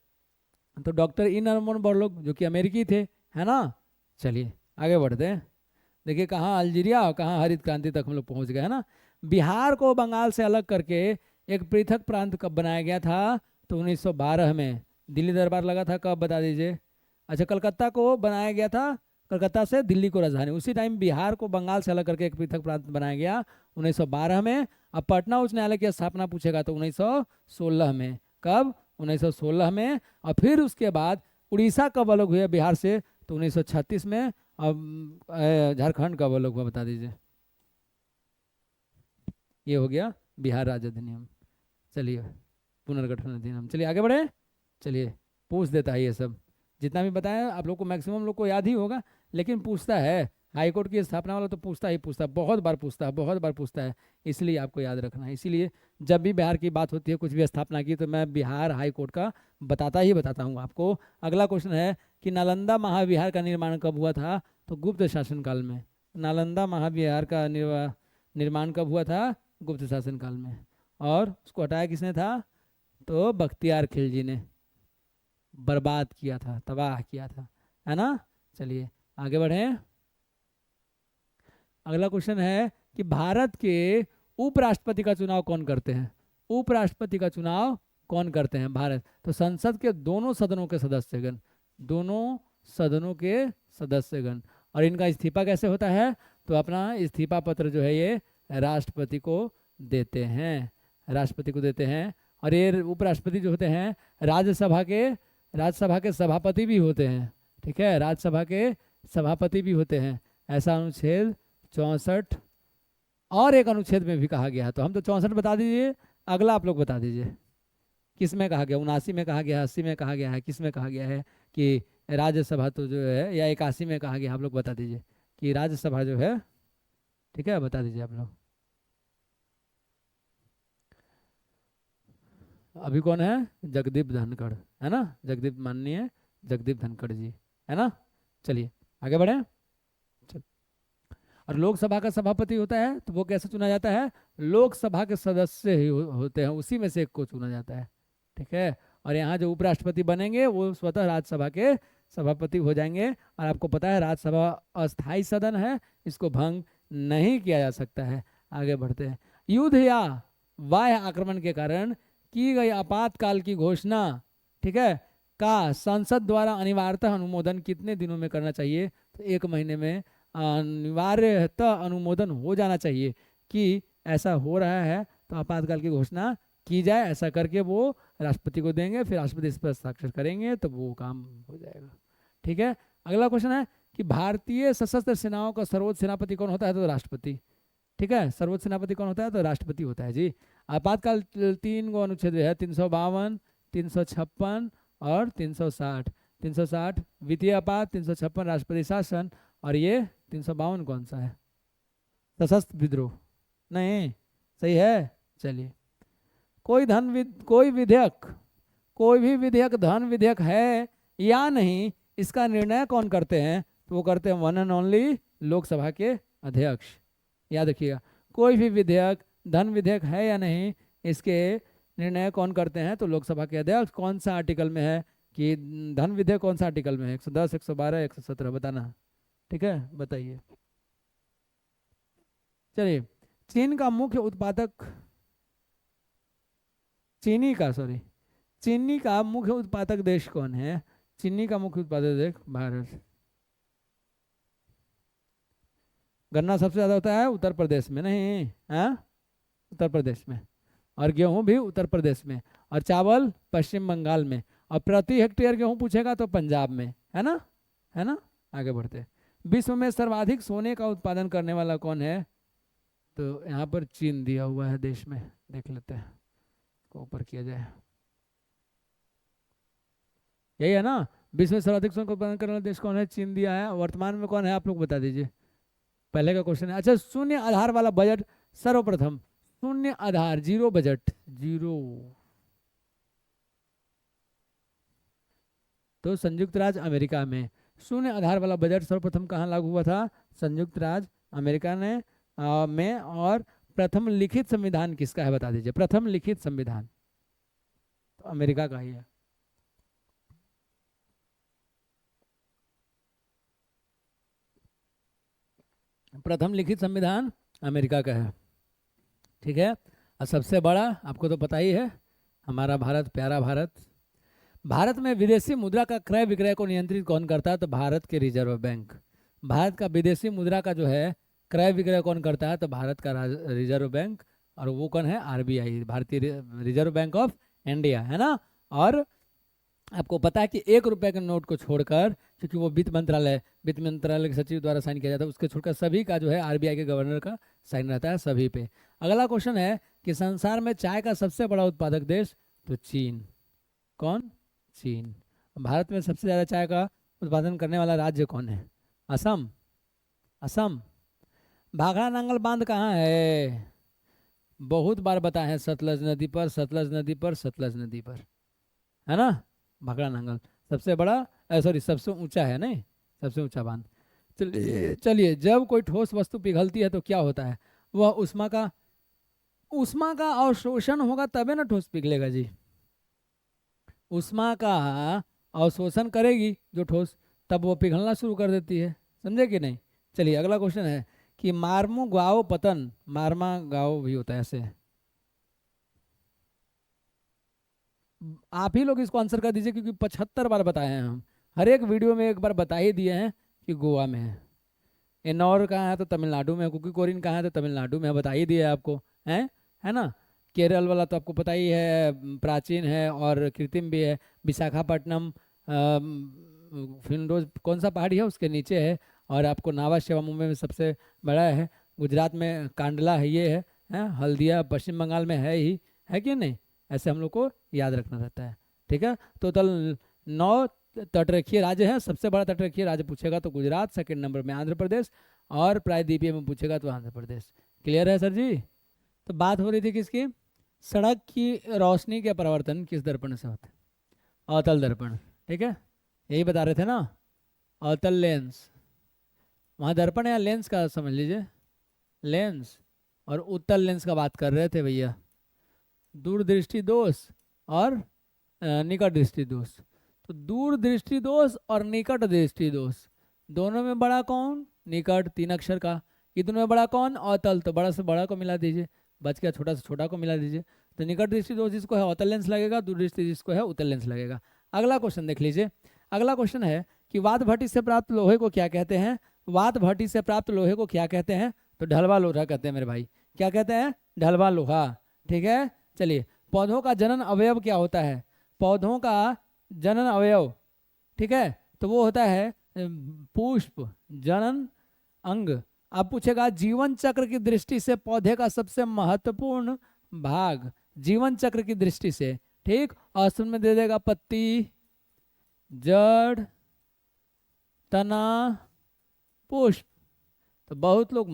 तो डॉक्टर ई नॉर्मन बोरलॉग, जो कि अमेरिकी थे, है ना। चलिए आगे बढ़ते हैं। देखिए कहाँ अल्जीरिया और कहाँ हरित क्रांति तक हम लोग पहुँच गए, है ना। बिहार को बंगाल से अलग करके एक पृथक प्रांत कब बनाया गया था? तो 1912 में। दिल्ली दरबार लगा था कब बता दीजिए। अच्छा, कलकत्ता को बनाया गया था, कलकत्ता से दिल्ली को राजधानी। उसी टाइम बिहार को बंगाल से अलग करके एक पृथक प्रांत बनाया गया 1912 में। अब पटना उच्च न्यायालय की स्थापना पूछेगा तो 1916 में। कब? 1916 में। और फिर उसके बाद उड़ीसा कब अलग हुआ बिहार से? तो 1936 में। अब झारखंड कब अलग हुआ बता दीजिए। ये हो गया बिहार राज्य अधिनियम। चलिए, पुनर्गठन अधिनियम। चलिए आगे बढ़े। चलिए, पूछ देता है ये सब, जितना भी बताया आप लोग को मैक्सिमम लोग को याद ही होगा, लेकिन पूछता है। हाईकोर्ट की स्थापना वाला तो पूछता ही पूछता है, बहुत बार पूछता है, बहुत बार पूछता है, इसलिए आपको याद रखना है। इसीलिए जब भी बिहार की बात होती है, कुछ भी स्थापना की, तो मैं बिहार हाईकोर्ट का बताता ही बताता हूँ आपको। अगला क्वेश्चन है कि नालंदा महाविहार का निर्माण कब हुआ था? तो गुप्त शासनकाल में। नालंदा महाविहार का निर्माण कब हुआ था? गुप्त शासनकाल में। और उसको हटाया किसने था? तो बख्तियार खिलजी ने बर्बाद किया था, तबाह किया था, है ना। चलिए आगे बढ़ें। अगला क्वेश्चन है कि भारत के उपराष्ट्रपति का चुनाव कौन करते हैं? उपराष्ट्रपति का चुनाव कौन करते हैं भारत? तो संसद के दोनों सदनों के सदस्यगण, दोनों सदनों के सदस्यगण। और इनका इस्तीफा कैसे होता है? तो अपना इस्तीफा पत्र जो है ये राष्ट्रपति को देते हैं, राष्ट्रपति को देते हैं। और ये उपराष्ट्रपति जो होते हैं राज्यसभा के सभापति भी होते हैं। ठीक है, राज्यसभा के सभापति भी होते हैं। ऐसा अनुच्छेद 64 और एक अनुच्छेद में भी कहा गया है। तो हम तो 64 बता दीजिए, अगला आप लोग बता दीजिए किस में कहा गया। 79 में कहा गया है, 80 में कहा गया है, किस में कहा गया है कि राज्यसभा तो जो है, या 81 में कहा गया, आप लोग बता दीजिए कि राज्यसभा जो है। ठीक है, बता दीजिए आप लोग। अभी कौन है? जगदीप धनखड़, है ना। जगदीप, माननीय जगदीप धनखड़ जी, है ना। चलिए आगे बढ़े। चल। और लोकसभा का सभापति होता है, तो वो कैसे चुना जाता है? लोकसभा के सदस्य ही होते हैं, उसी में से एक को चुना जाता है। ठीक है। और यहाँ जो उपराष्ट्रपति बनेंगे वो स्वतः राज्यसभा के सभापति हो जाएंगे। और आपको पता है राज्यसभा अस्थायी सदन है, इसको भंग नहीं किया जा सकता है। आगे बढ़ते हैं। युद्ध या बाह्य आक्रमण के कारण की गई आपातकाल की घोषणा, ठीक है, का संसद द्वारा अनिवार्यतः अनुमोदन कितने दिनों में करना चाहिए? तो 1 महीने में अनिवार्यतः अनुमोदन हो जाना चाहिए कि ऐसा हो रहा है, तो आपातकाल की घोषणा की जाए। ऐसा करके वो राष्ट्रपति को देंगे, फिर राष्ट्रपति इस पर हस्ताक्षर करेंगे, तो वो काम हो जाएगा। ठीक है। अगला क्वेश्चन है कि भारतीय सशस्त्र सेनाओं का सर्वोच्च सेनापति कौन होता है? तो राष्ट्रपति। ठीक है, सर्वोच्च सेनापति कौन होता है? तो राष्ट्रपति होता है जी। आपातकाल 3 गो अनुच्छेद है, 352, 356 और 360। 360 वित्तीय आपात, 356 राष्ट्रपति शासन, और ये 352 कौन सा है? सशस्त्र विद्रोह। नहीं, सही है। चलिए, कोई भी विधेयक धन विधेयक है या नहीं, इसका निर्णय कौन करते हैं? तो वो करते हैं वन एंड ओनली लोकसभा के अध्यक्ष। याद रखिएगा, कोई भी विधेयक धन विधेयक है या नहीं, इसके निर्णय कौन करते हैं? तो लोकसभा के अध्यक्ष। कौन सा आर्टिकल में है कि धन विधेयक कौन सा आर्टिकल में है? 110, 112, 117 बताना। ठीक है, बताइए। चलिए, चीनी का मुख्य उत्पादक देश कौन है? चीनी का मुख्य उत्पादक देश भारत। गन्ना सबसे ज़्यादा होता है उत्तर प्रदेश में, नहीं है? उत्तर प्रदेश में। और गेहूं भी उत्तर प्रदेश में, और चावल पश्चिम बंगाल में, और प्रति हेक्टेयर गेहूं पूछेगा तो पंजाब में, है ना, है ना। आगे बढ़ते हैं। विश्व में सर्वाधिक सोने का उत्पादन करने वाला कौन है? तो यहाँ पर चीन दिया हुआ है देश में, देख लेते हैं को ऊपर किया जाए। यही है ना, विश्व में सर्वाधिक सोने का उत्पादन करने वाला देश कौन है? चीन दिया है। वर्तमान में कौन है आप लोग बता दीजिए, पहले का क्वेश्चन है। अच्छा, शून्य आधार वाला बजट सर्वप्रथम, शून्य आधार, जीरो बजट, जीरो, तो संयुक्त राज्य अमेरिका में शून्य आधार वाला बजट सर्वप्रथम कहाँ लागू हुआ था? संयुक्त राज्य अमेरिका ने में। और प्रथम लिखित संविधान किसका है बता दीजिए, प्रथम लिखित संविधान तो अमेरिका का ही है। प्रथम लिखित संविधान अमेरिका का है, ठीक है। और सबसे बड़ा आपको तो पता ही है, हमारा भारत, प्यारा भारत। भारत में विदेशी मुद्रा का क्रय विक्रय को नियंत्रित कौन करता है? तो भारत के रिजर्व बैंक। भारत का विदेशी मुद्रा का जो है क्रय विक्रय कौन करता है? तो भारत का रिजर्व बैंक। और वो कौन है? आरबीआई, भारतीय रिजर्व बैंक ऑफ इंडिया, है ना। और आपको पता है कि 1 रुपए के नोट को छोड़कर, क्योंकि वो वित्त मंत्रालय के सचिव द्वारा साइन किया जाता है, उसके छोड़कर सभी का जो है आरबीआई के गवर्नर का साइन रहता है सभी पे। अगला क्वेश्चन है कि संसार में चाय का सबसे बड़ा उत्पादक देश? तो चीन। कौन? चीन। भारत में सबसे ज़्यादा चाय का उत्पादन करने वाला राज्य कौन है? असम। असम। भाखड़ा नांगल बांध कहाँ है? बहुत बार बताए हैं, सतलज नदी पर, सतलज नदी पर, सतलज नदी पर, है ना। भाखड़ा नांगल सबसे बड़ा, सॉरी सबसे ऊंचा है, नहीं सबसे ऊंचा बांध। चलिए, जब कोई ठोस वस्तु पिघलती है तो क्या होता है? वह उष्मा का अवशोषण होगा तबे ना ठोस पिघलेगा जी। उष्मा का अवशोषण करेगी जो ठोस, तब वो पिघलना शुरू कर देती है, समझे कि नहीं। चलिए अगला क्वेश्चन है कि मार्मुगाओ पतन, मार्मागाओ भी होता है ऐसे, आप ही लोग इसको आंसर कर दीजिए क्योंकि 75 बार बताए हैं हम, हर एक वीडियो में एक बार बता ही दिए हैं कि गोवा में है। एन्नौर कहाँ है? तो तमिलनाडु में है। कुकीकोरिन कहाँ है? तो तमिलनाडु में है, बता ही दिया आपको, है ना। केरल वाला तो आपको पता ही है, प्राचीन है और कृत्रिम भी है। विशाखापट्टनम फिनरोज कौन सा पहाड़ी है उसके नीचे है। और आपको नावा शेवा मुंबई में सबसे बड़ा है। गुजरात में कांडला है, ये है। हल्दिया पश्चिम बंगाल में है ही, है कि नहीं। ऐसे हम लोग को याद रखना रहता है, ठीक है। टोटल 9 तटरेखीय राज्य है। सबसे बड़ा तटरेखीय राज्य पूछेगा तो गुजरात, सेकंड नंबर में आंध्र प्रदेश, और प्रायद्वीपीय में पूछेगा तो आंध्र प्रदेश। क्लियर है सर जी। तो बात हो रही थी किसकी? सड़क की रोशनी के परावर्तन किस दर्पण से होते हैं? अवतल दर्पण, ठीक है, यही बता रहे थे ना। अवतल लेंस, वहाँ दर्पण या लेंस का समझ लीजिए, लेंस। और उत्तल लेंस का बात कर रहे थे भैया, दूरदृष्टि दोष और निकट दृष्टि दोष। तो दूर दृष्टि दोष और निकट दृष्टि दोष, दोनों में बड़ा कौन? निकट, 3 अक्षर का। ये दोनों में बड़ा कौन? अवतल, तो बड़ा से बड़ा को मिला दीजिए, बच गया छोटा से छोटा को मिला दीजिए। तो निकट दृष्टि दोष जिसको है अवतल लेंस लगेगा, दूर दृष्टि जिसको है उत्तल लेंस लगेगा। अगला क्वेश्चन देख लीजिए। अगला क्वेश्चन है कि वात भट्टी से प्राप्त लोहे को क्या कहते हैं? वात भट्टी से प्राप्त लोहे को क्या कहते हैं? तो ढलवा लोहा कहते हैं मेरे भाई। क्या कहते हैं? ढलवा लोहा, ठीक है। चलिए, पौधों का जनन अवयव क्या होता है? पौधों का जनन अवयव, ठीक है, तो वो होता है पुष्प, जनन अंग। अब पूछेगा जीवन चक्र की दृष्टि से पौधे का सबसे महत्वपूर्ण भाग, जीवन चक्र की दृष्टि से, ठीक। ऑप्शन में दे देगा पत्ती, जड़, तना, पुष्प। तो बहुत लोग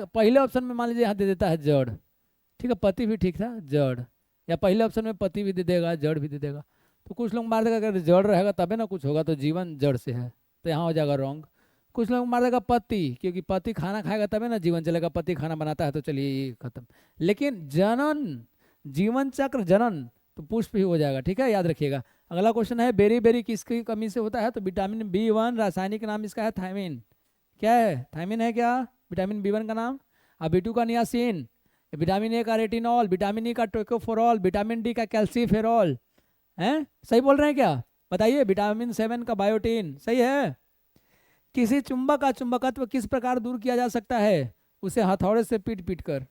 पहले ऑप्शन में मान लीजिए यहाँ दे देता है जड़, ठीक है, पत्ती भी ठीक था, जड़, या पहले ऑप्शन में पत्ती भी दे देगा, जड़ भी दे देगा। तो कुछ लोग मार देगा अगर जड़ रहेगा तबे ना कुछ होगा, तो जीवन जड़ से है, तो यहाँ हो जाएगा रॉन्ग। कुछ लोग मार देगा पत्ती, क्योंकि पत्ती खाना खाएगा तबे ना जीवन चलेगा, पत्ती खाना बनाता है, तो चलिए ये खत्म। लेकिन जनन, जीवन चक्र जनन, तो पुष्प ही हो जाएगा, ठीक है, याद रखिएगा। अगला क्वेश्चन है बेरी बेरी किसकी कमी से होता है? तो विटामिन B1, रासायनिक नाम इसका है थायमिन। क्या है? थायमिन है क्या विटामिन B1 का नाम? और B2 का नियासिन, विटामिन A का रेटिनॉल, विटामिन E का टोकोफेरॉल, विटामिन D का कैल्सीफेरॉल, हैं? सही बोल रहे हैं क्या? बताइए। विटामिन 7 का बायोटीन, सही है। किसी चुंबक का चुंबकत्व किस प्रकार दूर किया जा सकता है? उसे हथौड़े से पीट पीट कर।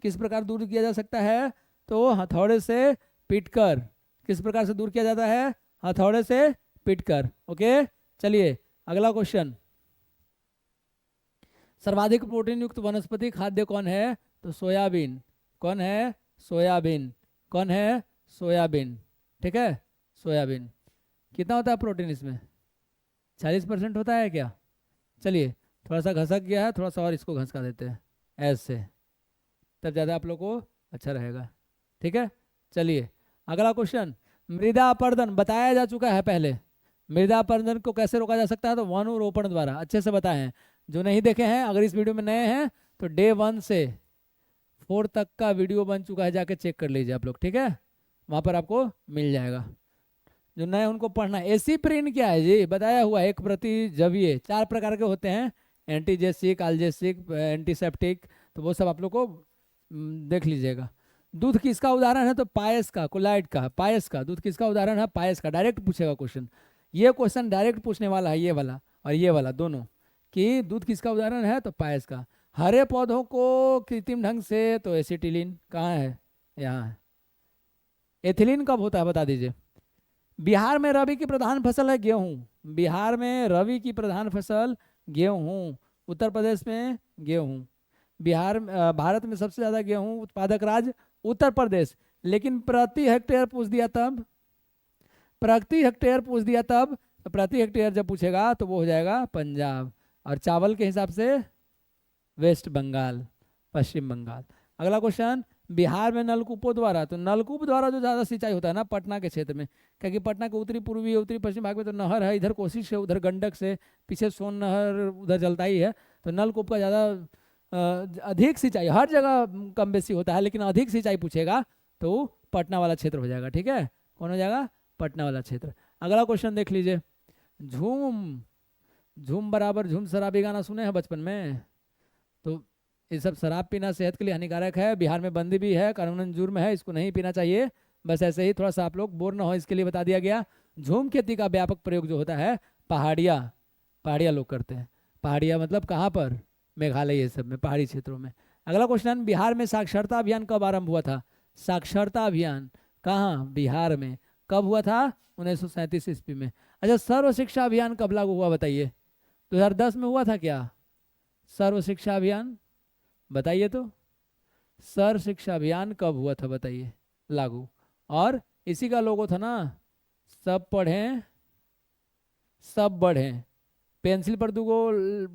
किस प्रकार दूर किया जा सकता है? तो हथौड़े से पीट कर। किस प्रकार से दूर किया जाता है? हथौड़े से पीट कर। ओके, चलिए अगला क्वेश्चन। सर्वाधिक प्रोटीन युक्त वनस्पति खाद्य कौन है? तो सोयाबीन। कौन है? सोयाबीन। कौन है? सोयाबीन। ठीक है, सोयाबीन। कितना होता है प्रोटीन इसमें? 40% होता है क्या? चलिए, थोड़ा सा घसक गया है, थोड़ा सा और इसको घसका देते हैं ऐसे, तब ज़्यादा आप लोग को अच्छा रहेगा। ठीक है, चलिए अगला क्वेश्चन। मृदा अपरदन बताया जा चुका है पहले। मृदा अपरदन को कैसे रोका जा सकता है? तो वनरोपण द्वारा। अच्छे से बताए हैं, जो नहीं देखे हैं, अगर इस वीडियो में नए हैं तो डे 1 से 4 तक का वीडियो बन चुका है, जाके चेक कर लीजिए आप लोग। ठीक है, वहाँ पर आपको मिल जाएगा। जो नए उनको पढ़ना है। एसिप्रिन क्या है जी? बताया हुआ, एक प्रति जवीय 4 प्रकार के होते हैं, एंटीजेसिक, अल्जेसिक, एंटीसेप्टिक, तो वो सब आप लोग को देख लीजिएगा। दूध किसका उदाहरण है? तो पायस का, कोलाइड का, पायस का। दूध किसका उदाहरण है? पायस का। डायरेक्ट पूछेगा क्वेश्चन, ये क्वेश्चन डायरेक्ट पूछने वाला है, ये वाला और ये वाला दोनों, कि दूध किसका उदाहरण है? तो पायस का। हरे पौधों को कृत्रिम ढंग से, तो एसिटिलीन कहाँ है? यहाँ है। एथिलीन कब होता है बता दीजिए। बिहार में रबी की प्रधान फसल है गेहूं। बिहार में रबी की प्रधान फसल गेहूं। उत्तर प्रदेश में गेहूं। भारत में सबसे ज़्यादा गेहूं उत्पादक राज्य उत्तर प्रदेश। लेकिन प्रति हेक्टेयर पूछ दिया तब, प्रति हेक्टेयर पूछ दिया तब, तो प्रति हेक्टेयर जब पूछेगा तो वो हो जाएगा पंजाब। और चावल के हिसाब से वेस्ट बंगाल, पश्चिम बंगाल। अगला क्वेश्चन, बिहार में नलकूपों द्वारा, तो नलकूप द्वारा जो ज़्यादा सिंचाई होता है ना पटना के क्षेत्र में, क्योंकि पटना के उत्तरी पूर्वी उत्तरी पश्चिम भाग में तो नहर है, इधर कोसी से, उधर गंडक से, पीछे सोन नहर उधर चलता ही है, तो नलकूप का ज़्यादा अधिक सिंचाई हर जगह कम बेसी होता है, लेकिन अधिक सिंचाई पूछेगा तो पटना वाला क्षेत्र हो जाएगा। ठीक है, कौन हो जाएगा? पटना वाला क्षेत्र। अगला क्वेश्चन देख लीजिए। झूम, झूम बराबर झूम शराबी गाना सुने हैं बचपन में? तो ये सब शराब पीना सेहत के लिए हानिकारक है, बिहार में बंदी भी है, कानूनन जुर्म है, इसको नहीं पीना चाहिए। बस ऐसे ही थोड़ा सा आप लोग बोर ना हो, इसके लिए बता दिया गया। झूम खेती का व्यापक प्रयोग जो होता है पहाड़िया, पहाड़िया लोग करते हैं। पहाड़िया मतलब कहाँ पर? मेघालय, ये सब में, पहाड़ी क्षेत्रों में। अगला क्वेश्चन, बिहार में साक्षरता अभियान कब आरंभ हुआ था? साक्षरता अभियान कहाँ? बिहार में। कब हुआ था? 1937 ईस्वी में। अच्छा, सर्व शिक्षा अभियान कब लागू हुआ बताइए? 2010 में हुआ था क्या सर्व शिक्षा अभियान? बताइए तो, सर्व शिक्षा अभियान कब हुआ था बताइए लागू? और इसी का लोगो था ना, सब पढ़ें सब बढ़ें। पेंसिल पर दूगो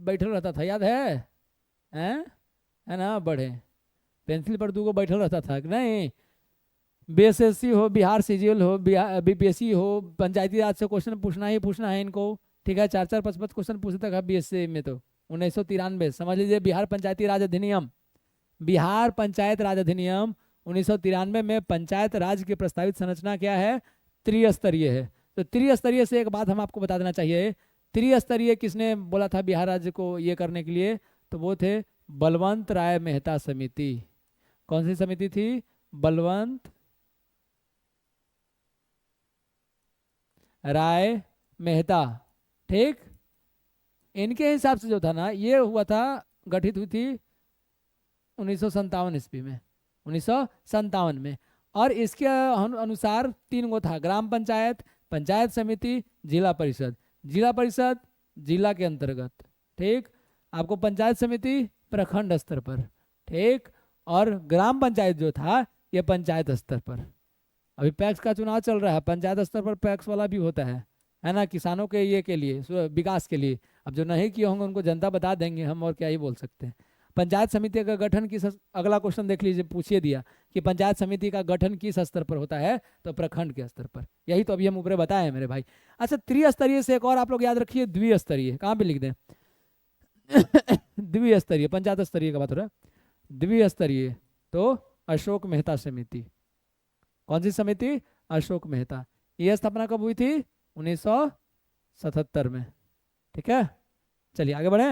बैठल रहता था, याद है? हैं? है ना, बढ़ें, पेंसिल पर दूगो बैठल रहता था कि नहीं? बीएसएससी हो, बिहार सीजीएल हो, बिहार बीपीएससी हो, पंचायती राज से क्वेश्चन पूछना ही पूछना है इनको। ठीक है, 4-4 5-5 क्वेश्चन पूछते था बीएससी में। तो 1993 समझ लीजिए, बिहार पंचायती राज अधिनियम, बिहार पंचायत राज अधिनियम 1993 में पंचायत राज की प्रस्तावित संरचना क्या है? त्रिस्तरीय है। तो त्रिस्तरीय से एक बात हम आपको बता देना चाहिए, त्रिस्तरीय किसने बोला था बिहार राज्य को ये करने के लिए? तो वो थे बलवंत राय मेहता समिति। कौन सी समिति थी? बलवंत राय मेहता। ठीक, इनके हिसाब से जो था ना, ये हुआ था, गठित हुई थी 1957 ईस्वी में, 1957 में। और इसके अनुसार 3 गो था, ग्राम पंचायत, पंचायत समिति, जिला परिषद। जिला परिषद जिला के अंतर्गत, ठीक। आपको पंचायत समिति प्रखंड स्तर पर, ठीक। और ग्राम पंचायत जो था ये पंचायत स्तर पर। अभी पैक्स का चुनाव चल रहा है, पंचायत स्तर पर पैक्स वाला भी होता है ना, किसानों के ये के लिए, विकास के लिए। अब जो नहीं किए होंगे उनको जनता बता देंगे, हम और क्या ही बोल सकते हैं। पंचायत समिति का गठन किस, अगला क्वेश्चन देख लीजिए, पूछिए दिया कि पंचायत समिति का गठन किस स्तर पर होता है? तो प्रखंड के स्तर पर। यही तो अभी हम ऊपर बताए हैं मेरे भाई। अच्छा, त्रिस्तरीय से एक और आप लोग याद रखिए, द्विस्तरीय। कहाँ पे लिख दें? द्विस्तरीय, पंचायत स्तरीय का बात हो रहा है। द्विस्तरीय तो अशोक मेहता समिति। कौन सी समिति? अशोक मेहता। ये स्थापना कब हुई थी? 1977 में, ठीक है। चलिए आगे बढ़े।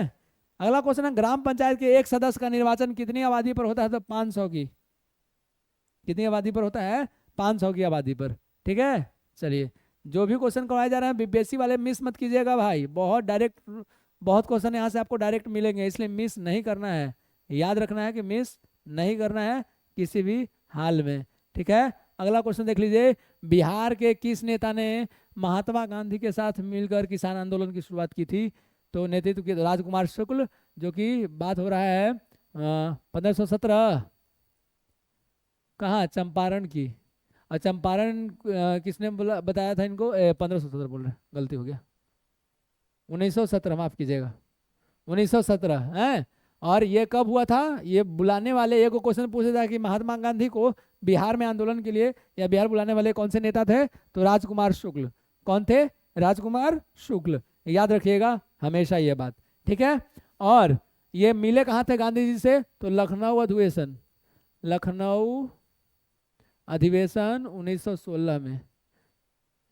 अगला क्वेश्चन है, ग्राम पंचायत के एक सदस्य का निर्वाचन कितनी आबादी पर होता है? तो 500 की। कितनी आबादी पर होता है? 500 की आबादी पर, ठीक है। चलिए, जो भी क्वेश्चन करवाए जा रहे हैं बीपीएससी वाले मिस मत कीजिएगा भाई, बहुत डायरेक्ट, बहुत क्वेश्चन यहाँ से आपको डायरेक्ट मिलेंगे, इसलिए मिस नहीं करना है। याद रखना है कि मिस नहीं करना है किसी भी हाल में, ठीक है। अगला क्वेश्चन देख लीजिए, बिहार के किस नेता ने महात्मा गांधी के साथ मिलकर किसान आंदोलन की शुरुआत की थी? तो नेतृत्व किया राजकुमार शुक्ल, जो कि बात हो रहा है 1517 कहाँ, चंपारण की। और चंपारण किसने बोला, बताया था इनको, 1517 बोल रहे हैं, गलती हो गया, 1917, माफ कीजिएगा, 1917 है। और ये कब हुआ था, ये बुलाने वाले एक क्वेश्चन पूछा था कि महात्मा गांधी को बिहार में आंदोलन के लिए या बिहार बुलाने वाले कौन से नेता थे, तो राजकुमार शुक्ल। कौन थे, राजकुमार शुक्ल, याद रखिएगा हमेशा ये बात, ठीक है। और ये मिले कहाँ थे गांधी जी से, तो लखनऊ अधिवेशन, लखनऊ अधिवेशन 1916 में,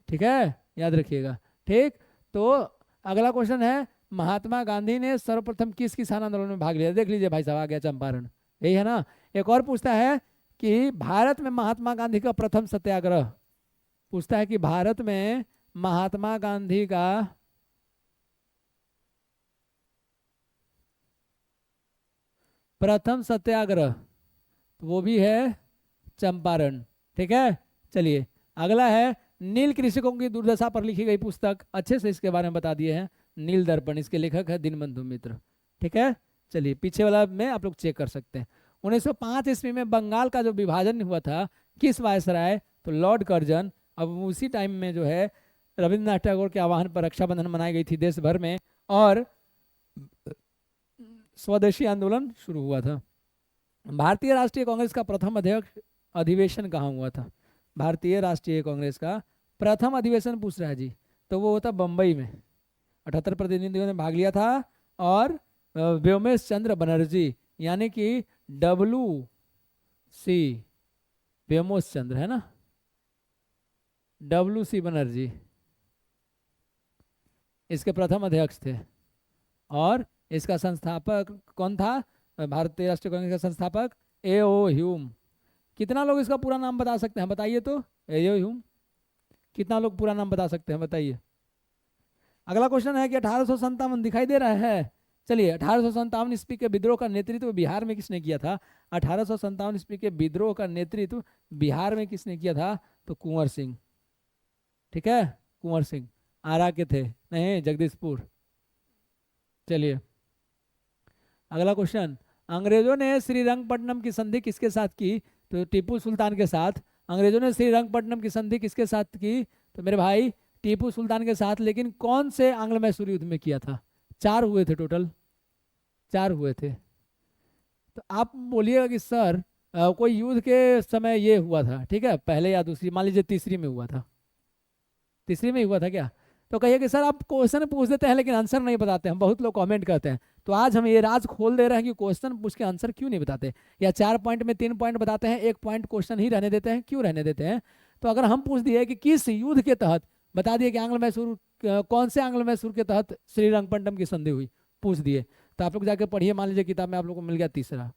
ठीक है, याद रखिएगा। ठीक, तो अगला क्वेश्चन है, महात्मा गांधी ने सर्वप्रथम किस किसान आंदोलन में भाग लिया, देख लीजिए भाई साहब, आ गया चंपारण, यही है ना। एक और पूछता है कि भारत में महात्मा गांधी का प्रथम सत्याग्रह, पूछता है कि भारत में महात्मा गांधी का प्रथम सत्याग्रह, तो वो भी है चंपारण, ठीक है। चलिए अगला है, नील कृषकों की दुर्दशा पर लिखी गई पुस्तक, अच्छे से इसके बारे में बता दिए हैं, नील दर्पण, इसके लेखक है दीनबंधु मित्र, ठीक है। चलिए पीछे वाला में आप लोग चेक कर सकते हैं। 1905 ईस्वी में बंगाल का जो विभाजन हुआ था, किस वायसराय, तो लॉर्ड कर्जन। अब उसी टाइम में जो है रविंद्रनाथ टैगोर के आह्वान पर रक्षाबंधन मनाई गई थी देश भर में, और स्वदेशी आंदोलन शुरू हुआ था। भारतीय राष्ट्रीय कांग्रेस का प्रथम अध्यक्ष अधिवेशन कहाँ हुआ था, भारतीय राष्ट्रीय कांग्रेस का प्रथम अधिवेशन पूछ रहा है जी, तो वो होता बम्बई में, 78 प्रतिनिधियों ने भाग लिया था। और व्योमेश चंद्र बनर्जी, यानी कि WC, व्योमेश चंद्र है ना, WC बनर्जी इसके प्रथम अध्यक्ष थे। और इसका संस्थापक कौन था, भारतीय राष्ट्रीय कांग्रेस का संस्थापक A.O. ह्यूम। कितना लोग इसका पूरा नाम बता सकते हैं, बताइए तो, A.O. ह्यूम, कितना लोग पूरा नाम बता सकते हैं, बताइए। अगला क्वेश्चन है कि 1857 दिखाई दे रहा है, चलिए 1857 ईस्वी के विद्रोह का नेतृत्व बिहार में किसने किया था, 1857 ईस्वी के विद्रोह का नेतृत्व बिहार में किसने किया था, तो कुंवर सिंह, ठीक है, कुंवर सिंह, आरा के थे, नहीं जगदीशपुर। चलिए अगला क्वेश्चन, अंग्रेजों ने श्रीरंगपट्टनम की संधि किसके साथ की, तो टीपू सुल्तान के साथ। अंग्रेजों ने श्रीरंगपट्टनम की संधि किसके साथ की, तो मेरे भाई टीपू सुल्तान के साथ। लेकिन कौन से आंग्ल मैसूर युद्ध में किया था, 4 हुए थे टोटल, 4 हुए थे। तो आप बोलिएगा कि सर कोई युद्ध के समय ये हुआ था, ठीक है, पहले या दूसरी, मान लीजिए तीसरी में हुआ था, तीसरी में हुआ था क्या, तो कहिए कि सर आप क्वेश्चन पूछ देते हैं लेकिन आंसर नहीं बताते हैं, बहुत लोग कमेंट करते हैं। तो आज हम ये राज खोल दे रहे हैं कि क्वेश्चन पूछ के आंसर क्यों नहीं बताते, या 4 पॉइंट में 3 पॉइंट बताते हैं, 1 पॉइंट क्वेश्चन ही रहने देते हैं, क्यों रहने देते हैं। तो अगर हम पूछ दिए कि किस युद्ध के तहत, बता दिए कि आंग्ल मैसूर, कौन से आंग्ल मैसूर के तहत श्रीरंगपट्टनम की संधि हुई, पूछ दिए, तो आप लोग जाके पढ़िए, मान लीजिए किताब में आप लोग को मिल गया तीसरा।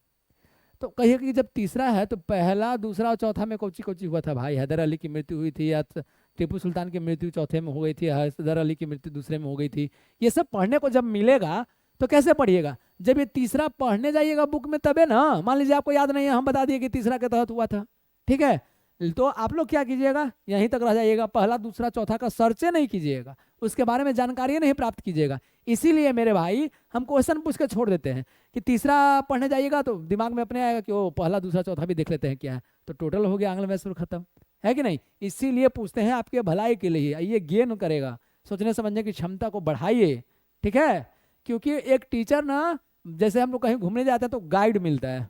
तो कहिए कि जब तीसरा है तो पहला, दूसरा और चौथा में कोची कोची हुआ था भाई, हैदर अली की मृत्यु हुई थी, या टीपू सुल्तान की मृत्यु चौथे में हो गई थी, हैदर अली की मृत्यु दूसरे में हो गई थी। ये सब पढ़ने को जब मिलेगा तो कैसे पढ़िएगा, जब ये तीसरा पढ़ने जाइएगा बुक में तबे ना। मान लीजिए आपको याद नहीं है, हम बता दिए कि तीसरा के तहत हुआ था, ठीक है, तो आप लोग क्या कीजिएगा, यहीं तक रह जाइएगा, पहला दूसरा चौथा का सर्चे नहीं कीजिएगा, उसके बारे में जानकारी नहीं प्राप्त कीजिएगा। इसीलिए मेरे भाई हम क्वेश्चन पूछ के छोड़ देते हैं कि तीसरा पढ़ने जाइएगा तो दिमाग में अपने आएगा कि वो पहला दूसरा चौथा भी देख लेते हैं क्या है, तो टोटल हो गया आंग्ल मैसूर खत्म, है कि नहीं। इसीलिए पूछते हैं आपके भलाई के लिए, ये गेन करेगा, सोचने समझने की क्षमता को बढ़ाइए, ठीक है। क्योंकि एक टीचर ना, जैसे हम लोग कहीं घूमने जाते हैं तो गाइड मिलता है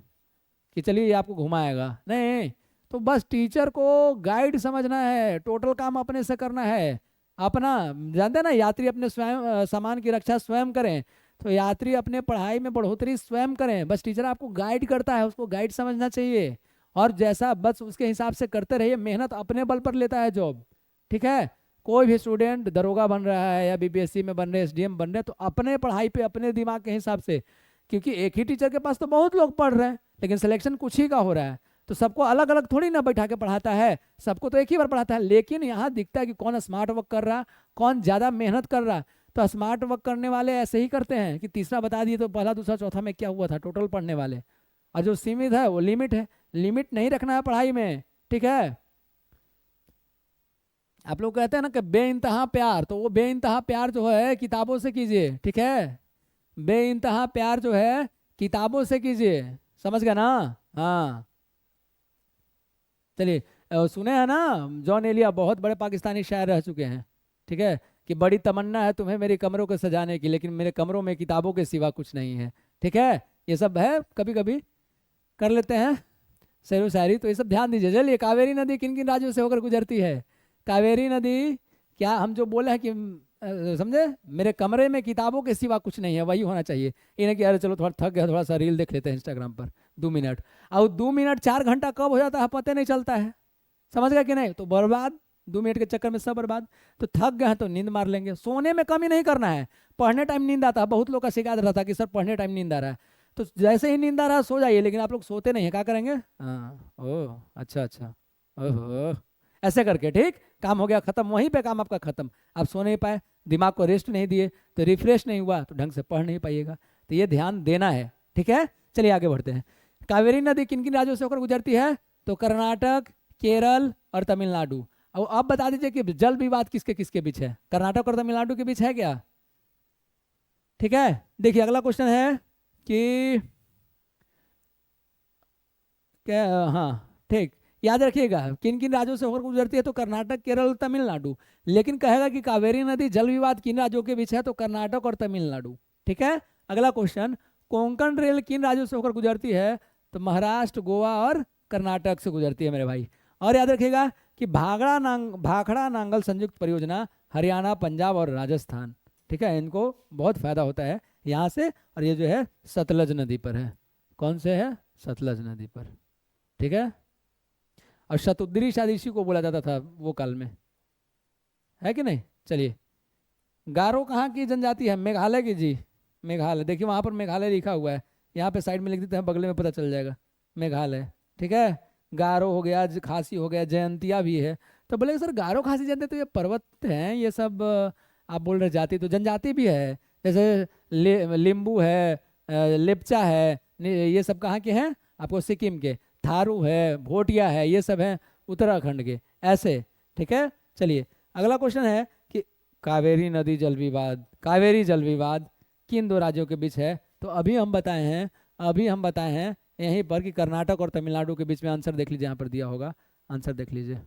कि चलिए ये आपको घुमाएगा, नहीं, तो बस टीचर को गाइड समझना है, टोटल काम अपने से करना है अपना। जानते हैं ना, यात्री अपने स्वयं सामान की रक्षा स्वयं करें, तो यात्री अपने पढ़ाई में बढ़ोतरी स्वयं करें, बस टीचर आपको गाइड करता है, उसको गाइड समझना चाहिए, और जैसा बस उसके हिसाब से करते रहिए, मेहनत अपने बल पर लेता है जॉब, ठीक है। कोई भी स्टूडेंट दरोगा बन रहा है या BPSC में बन रहे, SDM बन रहे, तो अपने पढ़ाई पे अपने दिमाग के हिसाब से, क्योंकि एक ही टीचर के पास तो बहुत लोग पढ़ रहे हैं लेकिन सिलेक्शन कुछ ही का हो रहा है, तो सबको अलग अलग थोड़ी ना बैठा के पढ़ाता है, सबको तो एक ही बार पढ़ाता है। लेकिन यहाँ दिखता है कि कौन स्मार्ट वर्क कर रहा, कौन ज़्यादा मेहनत कर रहा, तो स्मार्ट वर्क करने वाले ऐसे ही करते हैं कि तीसरा बता दिए तो पहला दूसरा चौथा में क्या हुआ था, टोटल पढ़ने वाले। और जो सीमित है वो लिमिट है, लिमिट नहीं रखना है पढ़ाई में, ठीक है। आप लोग कहते हैं ना कि बेइंतहा प्यार, तो वो बेइंतहा प्यार जो है किताबों से कीजिए, ठीक है। बेइंतहा प्यार जो है किताबों से कीजिए, समझ गया ना। हाँ चलिए, सुने हैं ना, जॉन एलिया बहुत बड़े पाकिस्तानी शायर रह चुके हैं, ठीक है, कि बड़ी तमन्ना है तुम्हें मेरी कमरों को सजाने की, लेकिन मेरे कमरों में किताबों के सिवा कुछ नहीं है, ठीक है। ये सब है, कभी कभी कर लेते हैं शेर व शायरी, तो ये सब ध्यान दीजिए। चलिए, कावेरी नदी किन किन राज्यों से होकर गुजरती है? कावेरी नदी, क्या हम जो बोले हैं कि समझे, मेरे कमरे में किताबों के सिवा कुछ नहीं है, वही होना चाहिए। इन्हें कि अरे चलो थोड़ा थक गया, थोड़ा सा रील देख लेते हैं इंस्टाग्राम पर 2 मिनट, और 2 मिनट 4 घंटा कब हो जाता है पता नहीं चलता है, समझ गया कि नहीं। तो बर्बाद, 2 मिनट के चक्कर में सब बर्बाद। तो थक गए हैं तो नींद मार लेंगे, सोने में कमी नहीं करना है। पढ़ने टाइम नींद आता है, बहुत लोग का शिकायत रहता है कि सर पढ़ने टाइम नींद आ रहा है, तो जैसे ही नींद आ रहा है सो जाइए, लेकिन आप लोग सोते नहीं है, क्या करेंगे? हाँ, ओह अच्छा अच्छा, ओहो, ऐसे करके ठीक, काम हो गया खत्म, वहीं पे काम आपका खत्म। आप सो नहीं पाए, दिमाग को रेस्ट नहीं दिए, तो रिफ्रेश नहीं हुआ, तो ढंग से पढ़ नहीं पाइएगा। तो ये ध्यान देना है, ठीक है। चलिए आगे बढ़ते हैं। कावेरी नदी किन किन राज्यों से होकर गुजरती है? तो कर्नाटक, केरल और तमिलनाडु। अब आप बता दीजिए कि जल विवाद किसके किसके बीच है? कर्नाटक और तमिलनाडु के बीच है क्या? ठीक है, देखिए अगला क्वेश्चन है कि क्या, हाँ ठीक, याद रखिएगा किन किन राज्यों से होकर गुजरती है? तो कर्नाटक, केरल, तमिलनाडु। लेकिन कहेगा कि कावेरी नदी जल विवाद किन राज्यों के बीच है? तो कर्नाटक और तमिलनाडु, ठीक है। अगला क्वेश्चन, कोंकण रेल किन राज्यों से होकर गुजरती है? तो महाराष्ट्र, गोवा और कर्नाटक से गुजरती है मेरे भाई। और याद रखिएगा कि भाखड़ा नांगल संयुक्त परियोजना हरियाणा, पंजाब और राजस्थान, ठीक है, इनको बहुत फायदा होता है यहाँ से। और ये जो है सतलज नदी पर है। कौन से है? सतलज नदी पर, ठीक है। और शतुद्री शायद इसी को बोला जाता था वो काल में, है कि नहीं। चलिए, गारो कहाँ की जनजाति है? मेघालय की जी, मेघालय। देखिए वहाँ पर मेघालय लिखा हुआ है, यहाँ पे साइड में लिख देते हैं, बगले में पता चल जाएगा मेघालय, ठीक है। गारो हो गया, खासी हो गया, जयंतिया भी है। तो बोले सर गारो खासी जयंती तो ये पर्वत हैं, ये सब आप बोल रहे जाति, तो जनजाति भी है, जैसे लिम्बू है, लेप्चा है, ये सब कहाँ के हैं? आपको सिक्किम के। थारू है, भोटिया है, ये सब हैं उत्तराखंड के, ऐसे, ठीक है। चलिए अगला क्वेश्चन है कि कावेरी नदी जल विवाद, कावेरी जल विवाद किन दो राज्यों के बीच है? तो अभी हम बताए हैं यहीं पर कि कर्नाटक और तमिलनाडु के बीच में। आंसर देख लीजिए, यहाँ पर दिया होगा, आंसर देख लीजिए।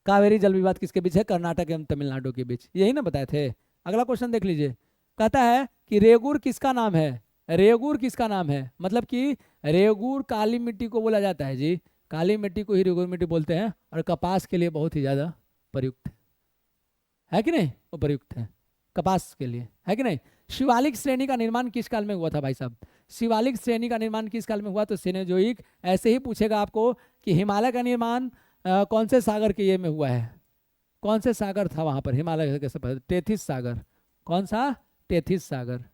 कावेरी जल विवाद किसके बीच है? कर्नाटक एवं तमिलनाडु के बीच, यही ना बताए थे। अगला क्वेश्चन देख लीजिए, कहता है कि रेगुर किसका नाम है? रेगुर किसका नाम है? मतलब कि रेगुर काली मिट्टी को बोला जाता है जी, काली मिट्टी को ही रेगुर मिट्टी बोलते हैं, और कपास के लिए बहुत ही ज़्यादा प्रयुक्त है कि नहीं? वो प्रयुक्त है कपास के लिए, है कि नहीं। शिवालिक श्रेणी का निर्माण किस काल में हुआ था भाई साहब? शिवालिक श्रेणी का निर्माण किस काल में हुआ? तो सेनेजोइक। ऐसे ही पूछेगा आपको कि हिमालय का निर्माण कौन से सागर के ये में हुआ है? कौन से सागर था वहां पर हिमालय के? टेथिस सागर। कौन सा? टेथिस सागर।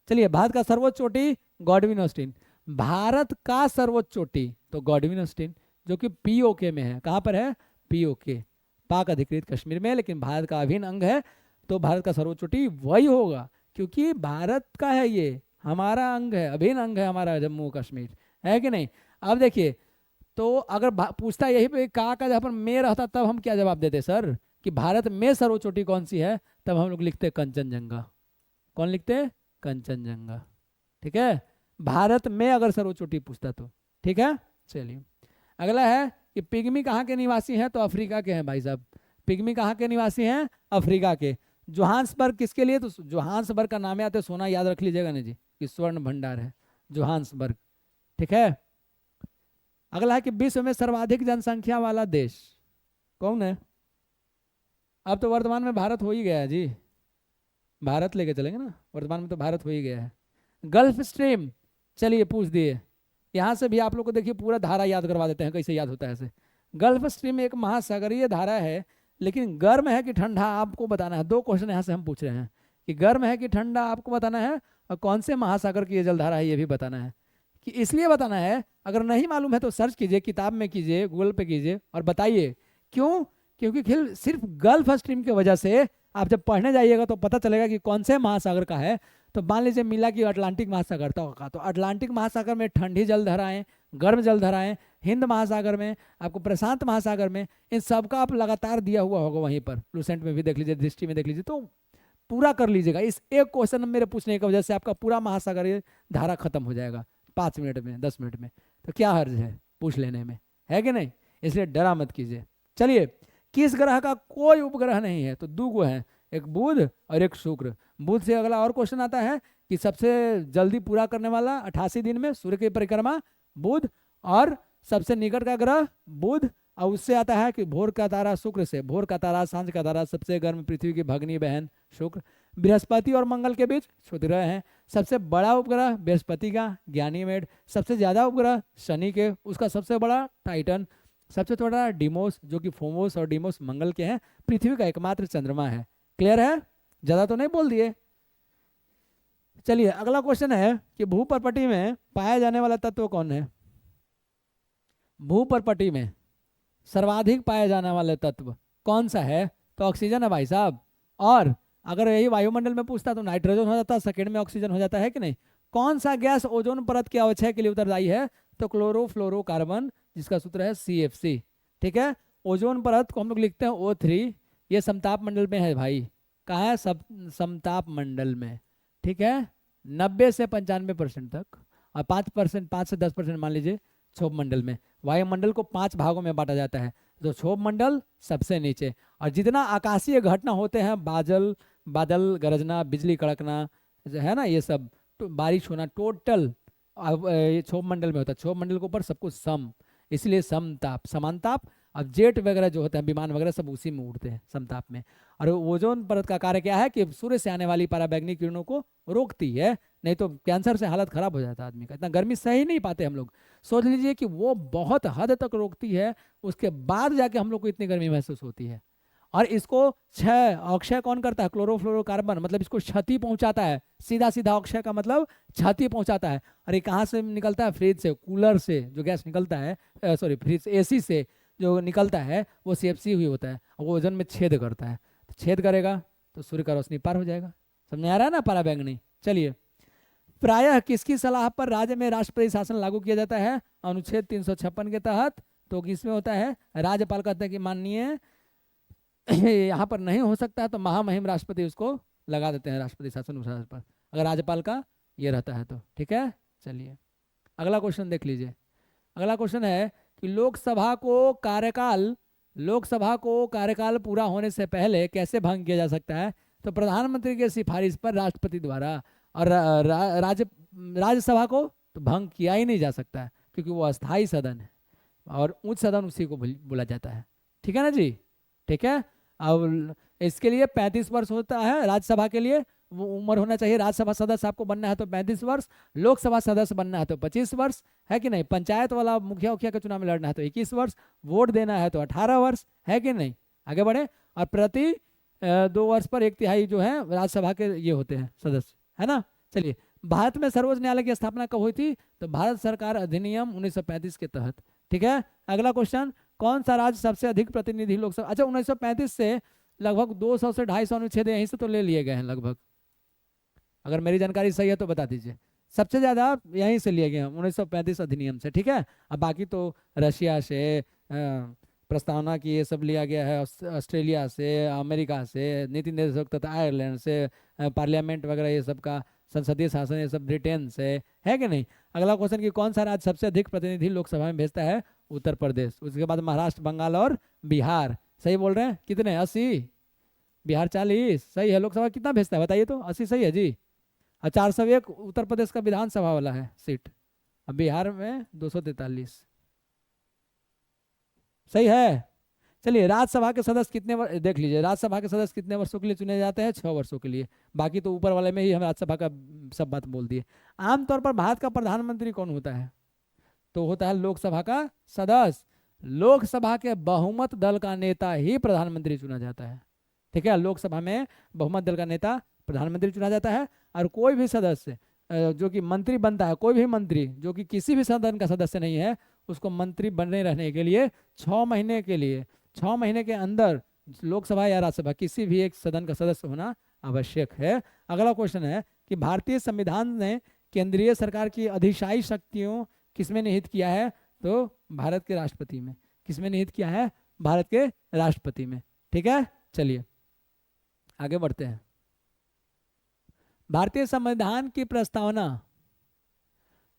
चलिए, भारत का सर्वोच्च चोटी गॉडविन ऑस्टिन। भारत का सर्वोच्च चोटी तो गॉडविन ऑस्टिन, जो कि पीओके में है। कहाँ पर है? पीओके, पाक अधिकृत कश्मीर में, लेकिन भारत का अभिन्न अंग है, तो भारत का सर्वोच्च चोटी वही होगा, क्योंकि भारत का है, ये हमारा अंग है, अभिन्न अंग है हमारा जम्मू कश्मीर, है कि नहीं। अब देखिए, तो अगर पूछता यही पे का जहाँ पर में रहता, तब हम क्या जवाब देते सर? कि भारत में सर्वोच्च चोटी कौन सी है? तब हम लोग लिखते कंचनजंगा। कौन लिखते? कंचनजंगा, ठीक है। भारत में अगर सर्वोच्च चोटी पूछता तो, ठीक है। चलिए अगला है कि पिग्मी कहाँ के निवासी हैं? तो अफ्रीका के हैं भाई साहब। पिग्मी कहाँ के निवासी हैं? अफ्रीका के। जोहान्सबर्ग किसके लिए? तो जोहान्सबर्ग का नाम आते सोना याद रख लीजिएगा ना जी, कि स्वर्ण भंडार है जोहान्सबर्ग, ठीक है। अगला है कि विश्व में सर्वाधिक जनसंख्या वाला देश कौन है? अब तो वर्तमान में भारत हो ही गया है जी, भारत लेके चलेंगे ना, वर्तमान में तो भारत हो ही गया है। गल्फ स्ट्रीम, चलिए पूछ दिए, यहाँ से भी आप लोग को देखिए पूरा धारा याद करवा देते हैं, कैसे याद होता है ऐसे। गल्फ स्ट्रीम एक महासागरीय धारा है, लेकिन गर्म है कि ठंडा आपको बताना है। 2 क्वेश्चन यहाँ से हम पूछ रहे हैं कि गर्म है कि ठंडा आपको बताना है, और कौन से महासागर की ये जलधारा है ये भी बताना है। कि इसलिए बताना है, अगर नहीं मालूम है तो सर्च कीजिए, किताब में कीजिए, गूगल पे कीजिए और बताइए क्यों। क्योंकि सिर्फ गल्फ स्ट्रीम की वजह से आप जब पढ़ने जाइएगा तो पता चलेगा कि कौन से महासागर का है। तो मान लीजिए मिला कि अटलांटिक महासागर का, तो अटलांटिक महासागर में ठंडी जलधाराएं, गर्म जलधाराएं हिंद महासागर में, आपको प्रशांत महासागर में, इन सब का आप लगातार दिया हुआ होगा वहीं पर। लूसेंट में भी देख लीजिए, दृष्टि में देख लीजिए, तो पूरा कर लीजिएगा। इस एक क्वेश्चन मेरे पूछने की वजह से आपका पूरा महासागरीय धारा खत्म हो जाएगा 5 मिनट में, 10 मिनट में। तो क्या हर्ज है पूछ लेने में, है कि नहीं? इसलिए डरा मत कीजिए। चलिए, किस ग्रह का कोई उपग्रह नहीं है? तो 2 गो हैं, एक बुध और एक शुक्र। बुध से अगला और क्वेश्चन आता है कि सबसे जल्दी पूरा करने वाला 88 दिन में सूर्य की परिक्रमा बुध, और सबसे निकट का ग्रह बुध, और उससे आता है कि भोर का तारा शुक्र से, भोर का तारा सांझ का तारा, सबसे गर्म पृथ्वी की भगनी बहन शुक्र। बृहस्पति और मंगल के बीच क्षुद्र ग्रह हैं। सबसे बड़ा उपग्रह बृहस्पति का गैनीमेड, सबसे ज्यादा उपग्रह शनि के, उसका सबसे बड़ा टाइटन, सबसे छोटा डिमोस, जो कि फोमोस और डिमोस मंगल के हैं। पृथ्वी का एकमात्र चंद्रमा है। क्लियर है? ज्यादा तो नहीं बोल दिए। चलिए, अगला क्वेश्चन है कि भूपर्पटी में पाया जाने वाला तत्व कौन है? भूपर्पटी में सर्वाधिक पाया जाने वाला तत्व कौन सा है? तो ऑक्सीजन है भाई साहब। और अगर यही वायुमंडल में पूछता तो नाइट्रोजन हो जाता, सेकंड में ऑक्सीजन हो जाता, है कि नहीं? कौन सा गैस ओजोन परत के अवक्षय के लिए उत्तरदायी है? तो क्लोरोफ्लोरोकार्बन, जिसका सूत्र है CFC। ठीक है, ओजोन परत को हम लोग लिखते हैं O3। ये समताप मंडल में है भाई। कहाँ है? समताप मंडल में। ठीक है, 90 से 95% तक, और 5%, 5 से 10% मान लीजिए क्षोभ मंडल में। वायुमंडल को 5 भागों में बांटा जाता है, तो क्षोभ मंडल सबसे नीचे। और जितना आकाशीय घटना होते हैं, बादल गरजना, बिजली कड़कना, है ना, ये सब तो बारिश होना, टोटल ये क्षोभ मंडल में होता है। क्षोभ मंडल के ऊपर सब कुछ सम, इसलिए समताप, समानताप। अब जेट वगैरह जो होते हैं, विमान वगैरह, सब उसी में उड़ते हैं समताप में। और ओजोन परत का कार्य क्या है कि सूर्य से आने वाली पराबैंगनी किरणों को रोकती है, नहीं तो कैंसर से हालत खराब हो जाता है आदमी का। इतना गर्मी सह ही नहीं पाते हम लोग। सोच लीजिए कि वो बहुत हद तक रोकती है, उसके बाद जाके हम लोग को इतनी गर्मी महसूस होती है। और इसको अक्षय कौन करता है? क्लोरोफ्लोरोकार्बन, मतलब इसको क्षति पहुंचाता है। सीधा सीधा अक्षय का मतलब क्षति पहुंचाता है। और ये कहाँ से निकलता है? फ्रिज से, कूलर से जो गैस निकलता है, सॉरी फ्रिज से, AC से जो निकलता है वो CFC हुई होता है, और वो ओजोन में छेद करता है। तो छेद करेगा तो सूर्य का रोशनी पार हो जाएगा। समझ में आ रहा है ना पराबैंगनी? चलिए, प्रायः किसकी सलाह पर राज्य में राष्ट्रपति शासन लागू किया जाता है? अनुच्छेद 356 के तहत। तो किसमें होता है? राज्यपाल कहते हैं कि माननीय यहाँ पर नहीं हो सकता, तो महामहिम राष्ट्रपति उसको लगा देते हैं राष्ट्रपति शासन पर, अगर राज्यपाल का ये रहता है तो। ठीक है, चलिए अगला क्वेश्चन देख लीजिए। अगला क्वेश्चन है कि लोकसभा को कार्यकाल पूरा होने से पहले कैसे भंग किया जा सकता है? तो प्रधानमंत्री की सिफारिश पर राष्ट्रपति द्वारा। और राज्यसभा को तो भंग किया ही नहीं जा सकता है, क्योंकि वो अस्थाई सदन है, और उच्च सदन उसी को बोला जाता है। ठीक है ना जी? ठीक है। अब इसके लिए 35 वर्ष होता है राज्यसभा के लिए, वो उम्र होना चाहिए। राज्यसभा सदस्य आपको बनना है तो 35 वर्ष, लोकसभा सदस्य बनना है तो 25 वर्ष, है कि नहीं? पंचायत वाला मुखिया उखिया के चुनाव में लड़ना है तो 21 वर्ष, वोट देना है तो 18 वर्ष, है कि नहीं? आगे बढ़े। और प्रति 2 वर्ष पर 1/3 जो है राज्यसभा के ये होते हैं सदस्य, है ना? चलिए, भारत में सर्वोच्च न्यायालय की स्थापना कब हुई थी? तो भारत सरकार अधिनियम 1935 के तहत। ठीक है। अगला क्वेश्चन, कौन सा राज्य सबसे अधिक प्रतिनिधि लोकसभा? अच्छा, 1935 से लगभग 200 से 250 अनुच्छेद यहीं से तो ले लिए गए हैं लगभग, अगर मेरी जानकारी सही है तो बता दीजिए। सबसे ज्यादा यहीं से लिए गए हैं 1935 अधिनियम से। ठीक है। अब बाकी तो रशिया से प्रस्तावना की ये सब लिया गया है, ऑस्ट्रेलिया से, अमेरिका से, नीति निर्देशक तथा आयरलैंड से, पार्लियामेंट वगैरह ये सब का संसदीय शासन ये सब ब्रिटेन से, है कि नहीं? अगला क्वेश्चन कि कौन सा राज्य सबसे अधिक प्रतिनिधि लोकसभा में भेजता है? उत्तर प्रदेश। उसके बाद महाराष्ट्र, बंगाल और बिहार। सही बोल रहे हैं? कितने? 80, बिहार 40। सही है। लोकसभा कितना भेजता है बताइए तो? 80 सही है जी। और 401 उत्तर प्रदेश का विधानसभा वाला है सीट, अब बिहार में 243। सही है। चलिए, राज्यसभा के सदस्य कितने देख लीजिए, राज्यसभा के सदस्य कितने वर्षों के लिए चुने जाते हैं? 6 वर्षों के लिए। बाकी तो ऊपर वाले में ही हम राज्यसभा का सब बात बोल दिए। आमतौर पर भारत का प्रधानमंत्री कौन होता है? तो होता है लोकसभा का सदस्य। लोकसभा के बहुमत दल का नेता ही प्रधानमंत्री चुना जाता है। ठीक है, लोकसभा में बहुमत दल का नेता प्रधानमंत्री चुना जाता है। और कोई भी सदस्य जो कि मंत्री बनता है, कोई भी मंत्री जो कि किसी भी सदन का सदस्य नहीं है, उसको मंत्री बने रहने के लिए 6 महीने के लिए, 6 महीने के अंदर लोकसभा या राज्यसभा किसी भी एक सदन का सदस्य होना आवश्यक है। अगला क्वेश्चन है कि भारतीय संविधान ने केंद्रीय सरकार की अधिशायी शक्तियों किसमें निहित किया है? तो भारत के राष्ट्रपति में। किसमें निहित किया है? भारत के राष्ट्रपति में। ठीक है, चलिए आगे बढ़ते हैं। भारतीय संविधान की प्रस्तावना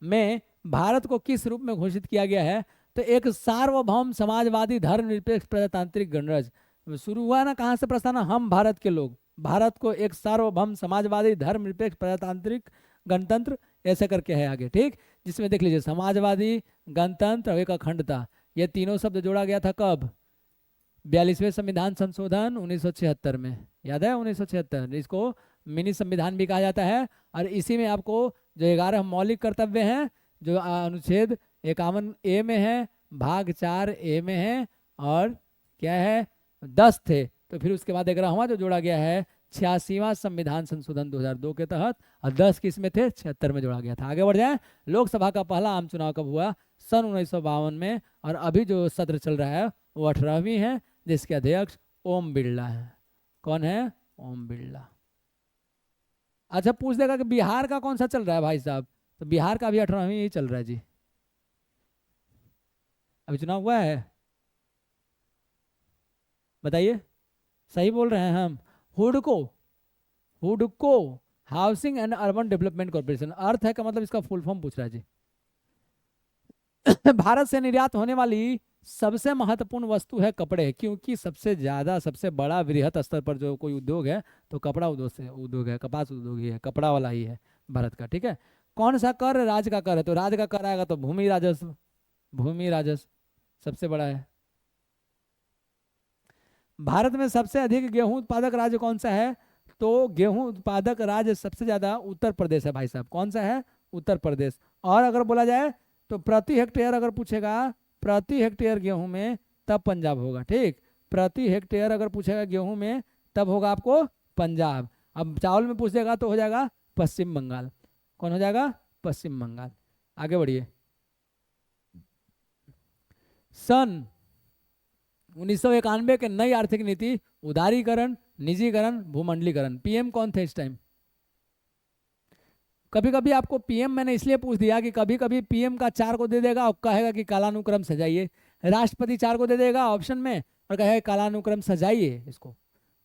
में भारत को किस रूप में घोषित किया गया है? तो एक सार्वभौम समाजवादी धर्मनिरपेक्ष प्रजातांत्रिक गणराज्य। शुरू हुआ ना कहाँ से प्रस्तावना? हम भारत के लोग भारत को एक सार्वभौम समाजवादी धर्मनिरपेक्ष प्रजातांत्रिक गणतंत्र ऐसे करके है आगे, ठीक। जिसमें देख लीजिए समाजवादी, गणतंत्र और एक अखंडता, ये तीनों शब्द जोड़ा गया था कब? 42वें संविधान संशोधन 1976 में, याद है 1976। इसको मिनी संविधान भी कहा जाता है। और इसी में आपको जो 11 मौलिक कर्तव्य हैं, जो अनुच्छेद 51A में है, भाग 4A में है, और क्या है 10 थे। तो फिर उसके बाद 11वां जो जोड़ा गया है 86वां संविधान संशोधन 2002 के तहत, और 10 किस में थे? 76 में जोड़ा गया था। आगे बढ़ जाए। लोकसभा का पहला आम चुनाव कब हुआ? सन 1952 में। और अभी जो सत्र चल रहा है वो 18वीं है, जिसके अध्यक्ष ओम बिरला है। कौन है? ओम बिरला। अच्छा, पूछ देगा कि बिहार का कौन सा चल रहा है भाई साहब? तो बिहार का भी 18वीं ही चल रहा है जी। अभी चुनाव हुआ है, बताइए। सही बोल रहे हैं हम। हुडको, हुडको housing and urban development corporation. अर्थ है का मतलब इसका फुल फॉर्म पूछ रहा है जी। भारत से निर्यात होने वाली सबसे महत्वपूर्ण वस्तु है कपड़े, क्योंकि सबसे ज्यादा सबसे बड़ा वृहत स्तर पर जो कोई उद्योग है तो कपड़ा उद्योग है, कपास उद्योग ही है, कपड़ा वाला ही है भारत का, ठीक है। कौन सा कर राज्य का कर है? तो राज्य का कर आएगा तो भूमि राजस्व। भूमि राजस्व सबसे बड़ा है। भारत में सबसे अधिक गेहूं उत्पादक राज्य कौन सा है? तो गेहूं उत्पादक राज्य सबसे ज्यादा उत्तर प्रदेश है भाई साहब। कौन सा है? उत्तर प्रदेश। और अगर बोला जाए तो प्रति हेक्टेयर अगर पूछेगा, प्रति हेक्टेयर गेहूं में, तब पंजाब होगा, ठीक। प्रति हेक्टेयर अगर पूछेगा गेहूं में, तब होगा आपको पंजाब। अब चावल में पूछेगा तो हो जाएगा पश्चिम बंगाल। कौन हो जाएगा? पश्चिम बंगाल। आगे बढ़िए। सन 1991 के नई आर्थिक नीति, उदारीकरण, निजीकरण, भूमंडलीकरण। पीएम कौन थे इस टाइम? कभी कभी आपको पीएम मैंने इसलिए पूछ दिया कि कभी कभी पीएम का 4 को दे देगा और कहेगा कि कालानुक्रम सजाइए। राष्ट्रपति 4 को दे देगा ऑप्शन में और कहेगा कालानुक्रम सजाइए इसको।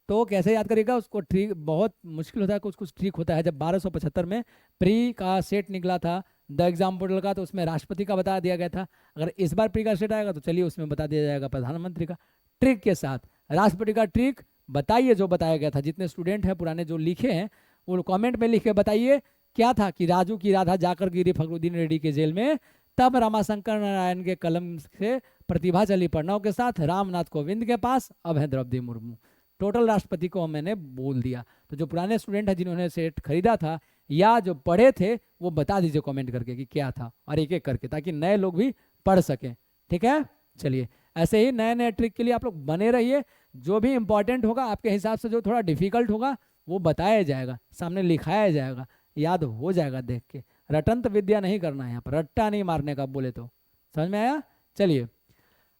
तो कैसे याद करेगा उसको? ट्रिक बहुत मुश्किल होता है, कुछ कुछ ट्रिक होता है। जब 1275 में प्री का सेट निकला था द एग्जाम पोर्टल का, तो उसमें राष्ट्रपति का बता दिया गया था। अगर इस बार प्री का सेट आएगा तो चलिए उसमें बता दिया जाएगा प्रधानमंत्री का, ट्रिक के साथ। राष्ट्रपति का ट्रिक बताइए जो बताया गया था। जितने स्टूडेंट हैं पुराने जो लिखे हैं वो कॉमेंट में लिख के बताइए क्या था कि राजू की राधा जाकर गिरी फखरुद्दीन रेड्डी के जेल में, तब रमाशंकर नारायण के कलम से प्रतिभा चली प्रणव के साथ रामनाथ कोविंद के पास, अब है द्रौपदी मुर्मू। टोटल राष्ट्रपति को मैंने बोल दिया। तो जो पुराने स्टूडेंट हैं जिन्होंने सेट खरीदा था या जो पढ़े थे वो बता दीजिए कमेंट करके कि क्या था, और एक एक करके, ताकि नए लोग भी पढ़ सकें, ठीक है। चलिए ऐसे ही नए नए ट्रिक के लिए आप लोग बने रहिए। जो भी इंपॉर्टेंट होगा आपके हिसाब से, जो थोड़ा डिफिकल्ट होगा वो बताया जाएगा, सामने लिखाया जाएगा, याद हो जाएगा देख के। रटंत विद्या नहीं करना है यहाँ पर, रट्टा नहीं मारने का बोले तो। समझ में आया? चलिए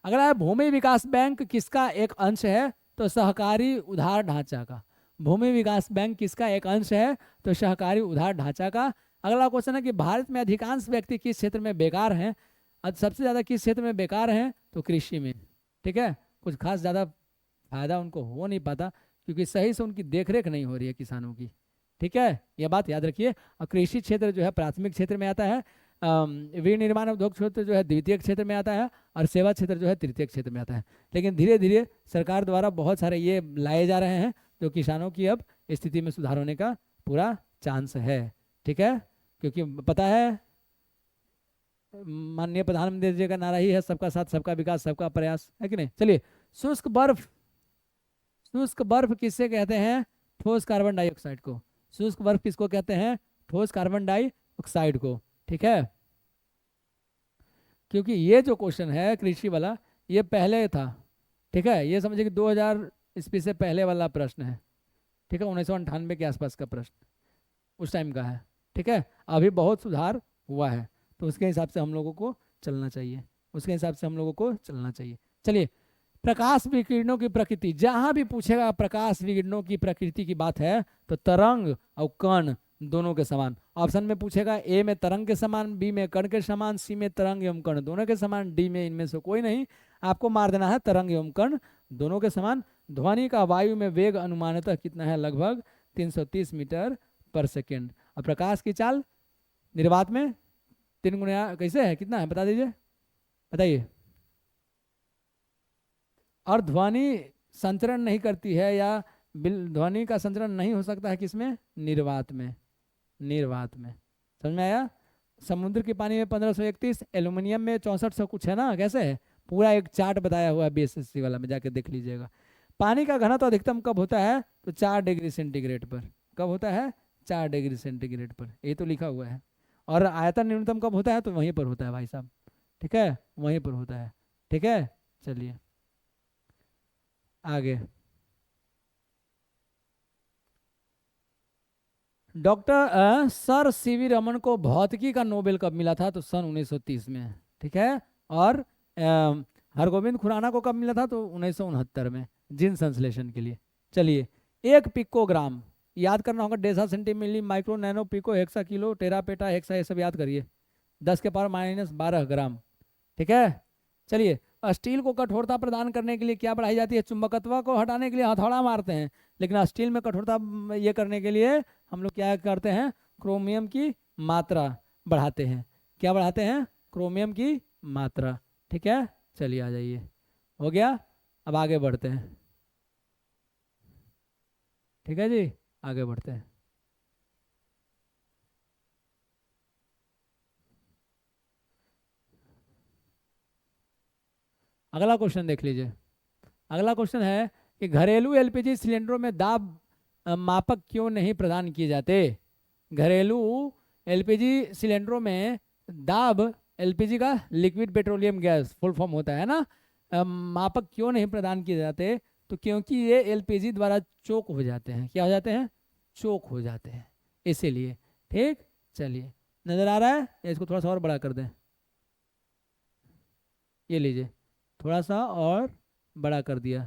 अगला, भूमि विकास बैंक किसका एक अंश है? तो सहकारी उधार ढांचा का। भूमि विकास बैंक किसका एक अंश है? तो सहकारी उधार ढांचा का। अगला क्वेश्चन है कि भारत में अधिकांश व्यक्ति किस क्षेत्र में बेकार हैं? सबसे ज्यादा किस क्षेत्र में बेकार हैं? तो कृषि में, ठीक है। कुछ खास ज्यादा फायदा उनको हो नहीं पाता क्योंकि सही से उनकी देखरेख नहीं हो रही है किसानों की, ठीक है। यह बात याद रखिए। और कृषि क्षेत्र जो है प्राथमिक क्षेत्र में आता है, विनिर्माण उद्योग क्षेत्र जो है द्वितीय क्षेत्र में आता है, और सेवा क्षेत्र जो है तृतीय क्षेत्र में आता है। लेकिन धीरे धीरे सरकार द्वारा बहुत सारे ये लाए जा रहे हैं जो किसानों की अब स्थिति में सुधार होने का पूरा चांस है, ठीक है। क्योंकि पता है माननीय प्रधानमंत्री जी का नारा ही है सबका साथ सबका विकास सबका प्रयास, है कि नहीं। चलिए, शुष्क बर्फ, शुष्क बर्फ किससे कहते हैं? ठोस कार्बन डाइऑक्साइड को। शुष्क बर्फ किसको कहते हैं? ठोस कार्बन डाइऑक्साइड को, ठीक है। क्योंकि ये जो क्वेश्चन है कृषि वाला ये पहले था, ठीक है। ये समझिए कि 2000 ईस्वी से पहले वाला प्रश्न है, ठीक है। 1998 के आसपास का प्रश्न उस टाइम का है, ठीक है। अभी बहुत सुधार हुआ है तो उसके हिसाब से हम लोगों को चलना चाहिए, उसके हिसाब से हम लोगों को चलना चाहिए। चलिए, प्रकाश विकिरणों की प्रकृति, जहां भी पूछेगा प्रकाश विकिरणों की प्रकृति की बात है तो तरंग और कण दोनों के समान। ऑप्शन में पूछेगा ए में तरंग के समान, बी में कण के समान, सी में तरंग एवं कण दोनों के समान, डी में इनमें से कोई नहीं। आपको मार देना है तरंग एवं कण दोनों के समान। ध्वनि का वायु में वेग अनुमानतः कितना है? लगभग 330 मीटर पर सेकेंड। और प्रकाश की चाल निर्वात में 3 गुना कैसे है, कितना है बता दीजिए, बताइए। और ध्वनि संचरण नहीं करती है, या ध्वनि का संचरण नहीं हो सकता है किसमें? निर्वात में। निर्वात में, समझ में आया? समुद्र के पानी में 1531, एल्यूमिनियम में 6400 कुछ है ना, कैसे है? पूरा एक चार्ट बताया हुआ है बीएसएससी वाला में, जाके देख लीजिएगा। पानी का घनत्व अधिकतम कब होता है? तो 4 डिग्री सेंटीग्रेड पर। कब होता है? 4 डिग्री सेंटीग्रेड पर, ये तो लिखा हुआ है। और आयतन न्यूनतम कब होता है? तो वहीं पर होता है भाई साहब, ठीक है, वहीं पर होता है, ठीक है। चलिए आगे। डॉक्टर सर सीवी रमन को भौतिकी का नोबेल कब मिला था? तो सन 1930 में, ठीक है। और हरगोविंद खुराना को कब मिला था? तो 1969 में, जिन संश्लेषण के लिए। चलिए, 1 पिकोग्राम याद करना होगा, deca centi milli micro nano pico hexa kilo tera peta hexa, ये सब याद करिए। 10 के पावर -12 ग्राम, ठीक है। चलिए, स्टील को कठोरता प्रदान करने के लिए क्या बढ़ाई जाती है? चुंबकत्व को हटाने के लिए हथौड़ा मारते हैं, लेकिन स्टील में कठोरता ये करने के लिए हम लोग क्या करते हैं? क्रोमियम की मात्रा बढ़ाते हैं। क्या बढ़ाते हैं? क्रोमियम की मात्रा, ठीक है। चलिए आ जाइए, हो गया। अब आगे बढ़ते हैं, ठीक है जी, आगे बढ़ते हैं। अगला क्वेश्चन देख लीजिए। अगला क्वेश्चन है कि घरेलू एलपीजी सिलेंडरों में दाब मापक क्यों नहीं प्रदान किए जाते? घरेलू एलपीजी सिलेंडरों में दाब, एलपीजी का liquid petroleum gas full form होता है ना, मापक क्यों नहीं प्रदान किए जाते? तो क्योंकि ये एलपीजी द्वारा चोक हो जाते हैं। क्या हो जाते हैं? चोक हो जाते हैं, इसीलिए, ठीक। चलिए, नजर आ रहा है? इसको थोड़ा सा और बड़ा कर दें, ये लीजिए, थोड़ा सा और बड़ा कर दिया,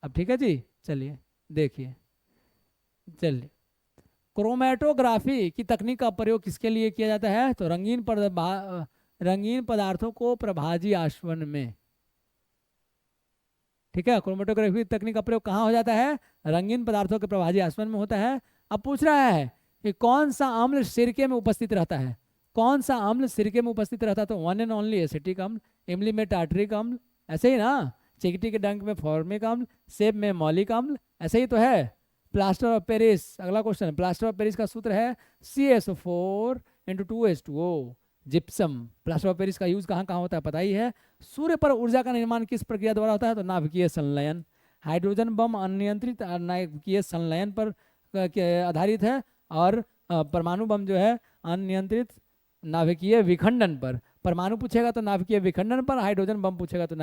अब ठीक है जी। चलिए देखिए, चलिए, क्रोमेटोग्राफी की तकनीक का प्रयोग किसके लिए किया जाता है? तो रंगीन पदार्थों को प्रभाजी आसवन में, ठीक है। क्रोमेटोग्राफी तकनीक का प्रयोग कहाँ हो जाता है? रंगीन पदार्थों के प्रभाजी आसवन में होता है। अब पूछ रहा है कि कौन सा अम्ल सिरके में उपस्थित रहता है? कौन सा अम्ल सिरके में उपस्थित रहता है? तो वन एंड ओनली एसिटिक अम्ल, इमली में टार्टरिक अम्ल, ऐसे ही ना, चिकटी के डंक में फॉर्मिक अम्ल, सेब में मौलिक अम्ल, ऐसे ही तो है। प्लास्टर ऑफ पेरिस, अगला क्वेश्चन, प्लास्टर ऑफ पेरिस का सूत्र है CaSO4 × 2H2O। Gypsum, plaster of Paris का यूज कहाँ कहाँ होता है पता ही है। सूर्य पर ऊर्जा का निर्माण किस प्रक्रिया द्वारा होता है? तो नाभिकीय संलयन। हाइड्रोजन बम अनियंत्रित नाभिकीय संलयन पर आधारित है, और परमाणु बम जो है अनियंत्रित नाभिकीय विखंडन पर। परमाणु पूछेगा तो नाभिकीय विखंडन पर, हाइड्रोजन बम पूछेगा तो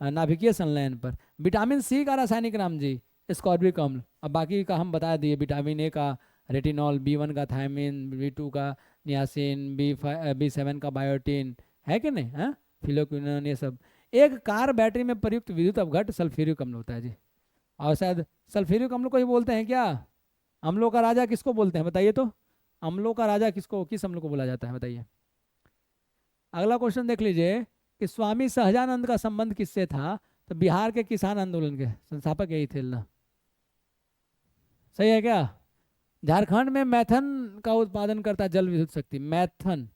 नाभिकीय संलयन पर। विटामिन सी का रासायनिक नाम जी? स्कॉर्बिक अम्ल। अब बाकी का हम बता दिए, विटामिन ए का रेटिनॉल, B1 का थायमिन, B2 का नियासिन, B7 का बायोटीन, है कि नहीं? हाँ, फिलोक्विनोन, ये सब। एक कार बैटरी में प्रयुक्त विद्युत अपघट सल्फ्यूरिक अम्ल होता है जी। और शायद सल्फ्यूरिक अम्ल को ही बोलते हैं क्या? अम्लों का राजा किसको बोलते हैं बताइए तो? अम्लों का राजा किसको, किस अम्ल को बोला जाता है बताइए? अगला क्वेश्चन देख लीजिए कि स्वामी सहजानंद का संबंध किससे था? तो बिहार के किसान आंदोलन के संस्थापक यही थे ना, सही है क्या? झारखंड में मैथन का उत्पादन करता है जल विद्युत शक्ति। मैथन,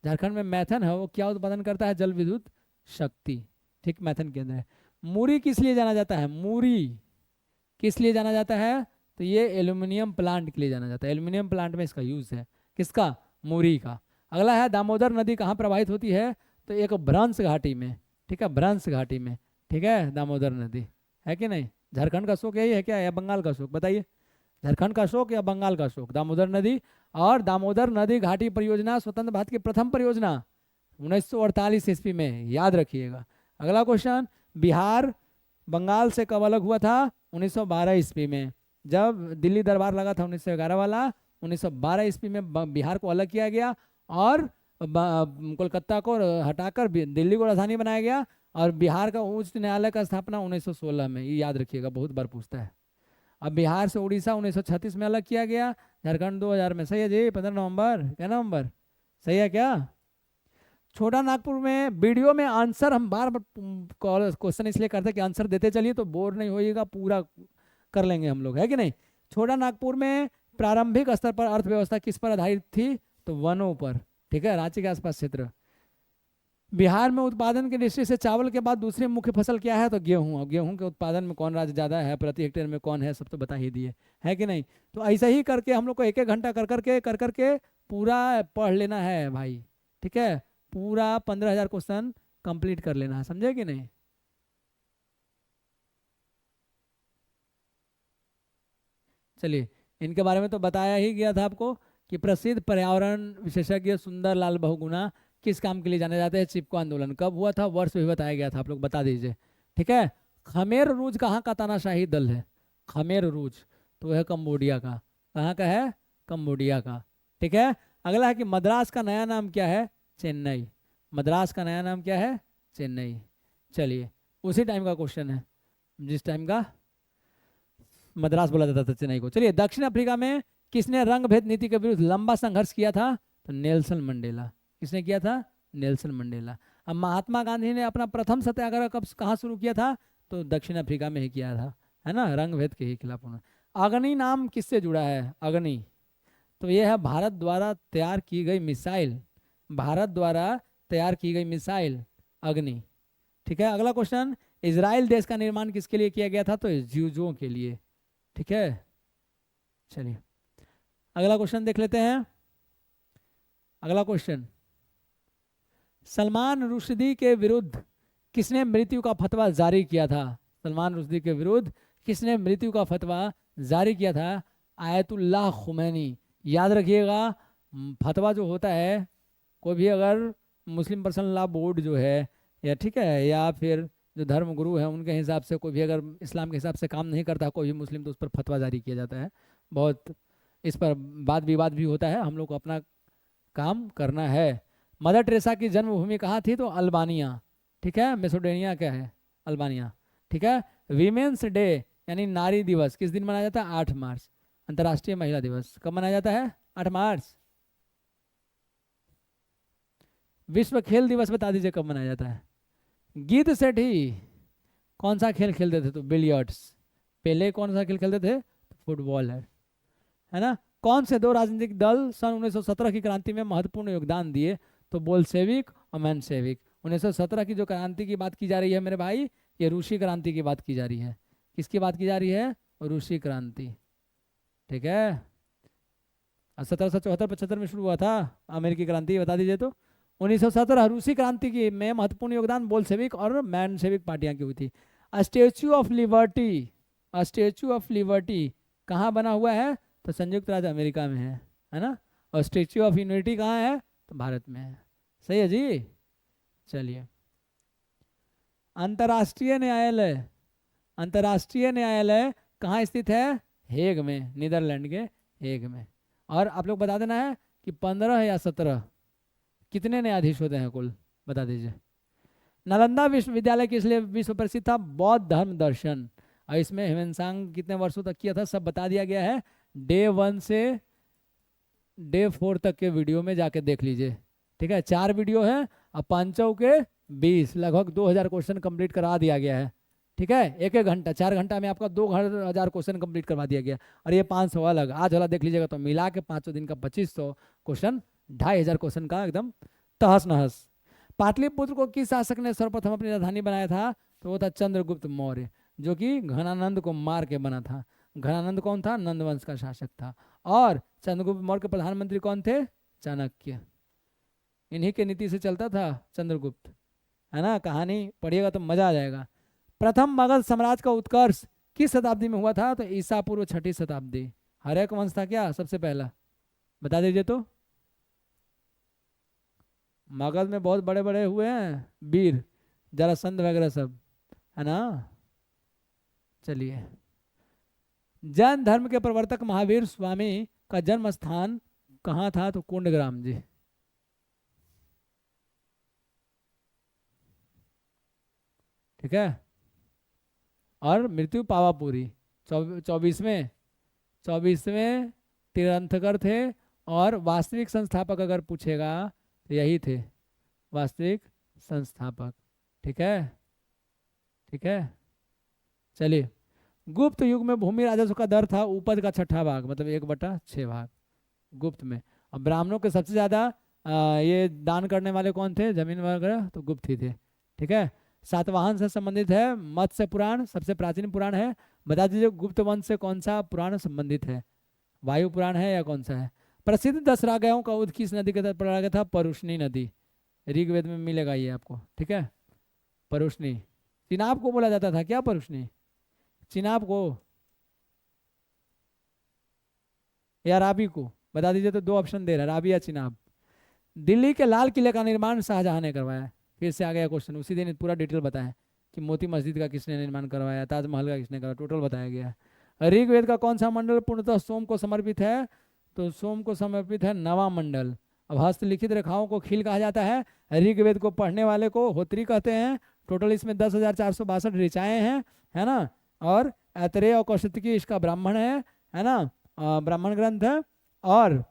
झारखंड में मैथन है, वो क्या उत्पादन करता है? जल विद्युत शक्ति, ठीक, मैथन के अंदर है। मूरी किस लिए जाना जाता है? मूरी किस लिए जाना जाता है? तो ये एल्यूमिनियम प्लांट के लिए जाना जाता है। एल्यूमिनियम प्लांट में इसका यूज है, किसका? मूरी का। अगला है दामोदर नदी कहाँ प्रवाहित होती है? तो एक भ्रंश घाटी में, ठीक है, भ्रंश घाटी में, ठीक है, दामोदर नदी, है कि नहीं? झारखंड का शोक यही है क्या, या बंगाल का शोक बताइए? झारखंड का शोक या बंगाल का शोक? दामोदर नदी। और दामोदर नदी घाटी परियोजना स्वतंत्र भारत की प्रथम परियोजना 1948 ईस्वी में, याद रखिएगा। अगला क्वेश्चन, बिहार बंगाल से कब अलग हुआ था? 1912 ईस्वी में, जब दिल्ली दरबार लगा था 1911 वाला। 1912 ईस्वी में बिहार को अलग किया गया, और कोलकाता को हटाकर दिल्ली को राजधानी बनाया गया, और बिहार का उच्च न्यायालय का स्थापना 1916 में, ये याद रखिएगा, बहुत बार पूछता है। अब बिहार से उड़ीसा 1936 में अलग किया गया, झारखंड 2000 में। सही है जी, 15 नवंबर, क्या नवंबर, सही है क्या? छोटा नागपुर में वीडियो में आंसर हम बार बार क्वेश्चन इसलिए करते हैं कि आंसर देते चलिए तो बोर नहीं होइएगा, पूरा कर लेंगे हम लोग, है कि नहीं। छोटा नागपुर में प्रारंभिक स्तर पर अर्थव्यवस्था किस पर आधारित थी? तो वनों पर, ठीक है, रांची के आसपास क्षेत्र। बिहार में उत्पादन की दृष्टि से चावल के बाद दूसरी मुख्य फसल क्या है? तो गेहूं। और गेहूं के उत्पादन में कौन राज्य ज्यादा है, प्रति हेक्टेयर में कौन है, सब तो बता ही दिए, है कि नहीं। तो ऐसा ही करके हम लोग को एक एक घंटा कर करके पूरा पढ़ लेना है भाई, ठीक है। पूरा 15,000 क्वेश्चन कंप्लीट कर लेना है, समझे कि नहीं। चलिए, इनके बारे में तो बताया ही गया था आपको कि प्रसिद्ध पर्यावरण विशेषज्ञ सुंदरलाल बहुगुणा किस काम के लिए जाने जाते हैं? चिपको आंदोलन कब हुआ था, वर्ष भी बताया गया था, आप लोग बता दीजिए, ठीक है। खमेर रूज कहाँ का तानाशाही दल है? खमेर रूज तो वह है कंबोडिया का। कहाँ का है? कंबोडिया का, ठीक है। अगला है कि मद्रास का नया नाम क्या है? चेन्नई। मद्रास का नया नाम क्या है? चेन्नई। चलिए, उसी टाइम का क्वेश्चन है, जिस टाइम का मद्रास बोला जाता था चेन्नई को। चलिए, दक्षिण अफ्रीका में किसने रंग भेद नीति के विरुद्ध लंबा संघर्ष किया था? तो नेल्सन मंडेला। किसने किया था? Nelson Mandela. अब महात्मा गांधी ने अपना प्रथम सत्याग्रह कब कहाँ शुरू किया था? तो दक्षिण अफ्रीका में ही किया था, है ना, रंग भेद के ही खिलाफ उन्होंने। अग्नि नाम किससे जुड़ा है? अग्नि तो यह है भारत द्वारा तैयार की गई मिसाइल, भारत द्वारा तैयार की गई मिसाइल अग्नि, ठीक है। अगला क्वेश्चन, इजराइल देश का निर्माण किसके लिए किया गया था? तो ज्यूजों के लिए, ठीक है। चलिए, अगला क्वेश्चन देख लेते हैं। अगला क्वेश्चन, सलमान रुश्दी के विरुद्ध किसने मृत्यु का फतवा जारी किया था? सलमान रुश्दी के विरुद्ध किसने मृत्यु का फतवा जारी किया था? आयतुल्लाह खुमैनी। याद रखिएगा, फतवा जो होता है, कोई भी अगर मुस्लिम पर्सनल लॉ बोर्ड जो है, या ठीक है, या फिर जो धर्म गुरु है उनके हिसाब से कोई भी अगर इस्लाम के हिसाब से काम नहीं करता कोई भी मुस्लिम, तो उस पर फतवा जारी किया जाता है। बहुत इस पर वाद विवाद भी होता है, हम लोग को अपना काम करना है। मदर टेरेसा की जन्मभूमि कहाँ थी? तो अल्बानिया, ठीक है। मेसोडेनिया क्या है? अल्बानिया, ठीक है। वीमेंस डे यानी नारी दिवस किस दिन मनाया जाता है? 8 मार्च। अंतर्राष्ट्रीय महिला दिवस कब मनाया जाता है? 8 मार्च। विश्व खेल दिवस बता दीजिए कब मनाया जाता है? गीत सेठी कौन सा खेल खेलते थे? तो बिलियर्ड्स। पहले कौन सा खेल खेलते थे? तो फुटबॉल है ना। कौन से दो राजनीतिक दल सन 1917 की क्रांति में महत्वपूर्ण योगदान दिए? तो बोल्शेविक और मेंशेविक। 1917 की जो क्रांति की बात की जा रही है मेरे भाई, ये रूसी क्रांति की बात की जा रही है। किसकी बात की जा रही है? रूसी क्रांति, ठीक है। 1774-75 में शुरू हुआ था अमेरिकी क्रांति, बता दीजिए तो। 1917 रूसी क्रांति की में महत्वपूर्ण योगदान बोल्शेविक और मेंशेविक पार्टियां की हुई थी। Statue of liberty, statue of liberty कहाँ बना हुआ है? तो संयुक्त राज्य अमेरिका में है ना। और स्टेच्यू ऑफ यूनिटी कहाँ है? तो भारत में है। सही है जी। चलिए, अंतर्राष्ट्रीय न्यायालय, अंतर्राष्ट्रीय न्यायालय कहाँ स्थित है? हेग में, नीदरलैंड के हेग में। और आप लोग बता देना है कि 15 या 17 कितने न्यायाधीश होते हैं कुल, बता दीजिए। नालंदा विश्वविद्यालय किस लिए विश्व प्रसिद्ध था? बौद्ध धर्म दर्शन। और इसमें हिमेंसांग कितने वर्षों तक किया था, सब बता दिया गया है। डे 1 से डे 4 तक के वीडियो में जाके देख लीजिए, ठीक है। 4 वीडियो है और 5 के 20, लगभग 2000 क्वेश्चन कंप्लीट करा दिया गया है, ठीक है। एक एक घंटा, 4 घंटा में आपका 2000 क्वेश्चन कंप्लीट करवा दिया गया। और ये 500 अलग, आज वाला देख लीजिएगा तो मिला के 5 दिन का 2500 क्वेश्चन, 2500 क्वेश्चन का एकदम तहस नहस। पाटलिपुत्र को किस शासक ने सर्वप्रथम अपनी राजधानी बनाया था? तो वो था चंद्रगुप्त मौर्य, जो कि घनानंद को मार के बना था। घनानंद कौन था? नंदवंश का शासक था। और चंद्रगुप्त मौर्य के प्रधानमंत्री कौन थे? चाणक्य। इन्हीं के नीति से चलता था चंद्रगुप्त, है ना। कहानी पढ़िएगा तो मजा आ जाएगा। प्रथम मगध साम्राज्य का उत्कर्ष किस शताब्दी में हुआ था? तो ईसा पूर्व 6ठी शताब्दी। हर्यक वंश था क्या सबसे पहला, बता दीजिए तो। मगध में बहुत बड़े बड़े हुए हैं वीर, जरासंध वगैरह सब, है ना। चलिए, जैन धर्म के प्रवर्तक महावीर स्वामी का जन्म स्थान कहाँ था? तो कुंडग्राम जी, ठीक है। और मृत्यु पावापुरी, 24वें 24वें तीर्थंकर थे। और वास्तविक संस्थापक अगर पूछेगा तो यही थे, वास्तविक संस्थापक। ठीक है, ठीक है। चलिए, गुप्त युग में भूमि राजस्व का दर था उपज का 6ठा भाग, मतलब 1/6 भाग गुप्त में। और ब्राह्मणों के सबसे ज्यादा ये दान करने वाले कौन थे, जमीन वगैरह, तो गुप्त ही थे। ठीक है। सातवाहन से संबंधित है मत्स्य पुराण, सबसे प्राचीन पुराण है। बता दीजिए गुप्त वंश से कौन सा पुराण संबंधित है, वायु पुराण है या कौन सा है। प्रसिद्ध 10 रागयों का उद्गम किस नदी के तट पर गया था, परुष्णी नदी। ऋग्वेद में मिलेगा ये आपको। ठीक है, परुष्णी। चिनाब को बोला जाता था क्या, परुष्णी, चिनाब को या राबी को, बता दीजिए। तो 2 ऑप्शन दे रहा है, राबी या चिनाब। दिल्ली के लाल किले का निर्माण शाहजहां ने करवाया। फिर से आ गया क्वेश्चन, उसी दिन पूरा डिटेल बताया कि मोती मस्जिद का किसने निर्माण करवाया, ताजमहल का किसने करवाया, टोटल बताया गया है। ऋग्वेद का कौन सा मंडल पूर्णतः सोम को समर्पित है, तो सोम को समर्पित है नवा मंडल। अब हस्तलिखित रेखाओं को खील कहा जाता है। ऋग्वेद को पढ़ने वाले को होत्री कहते हैं। टोटल इसमें 10,462 ऋचाएँ हैं, है ना। और ऐतरेय और कौशिकी इसका ब्राह्मण है ना, ब्राह्मण ग्रंथ है। और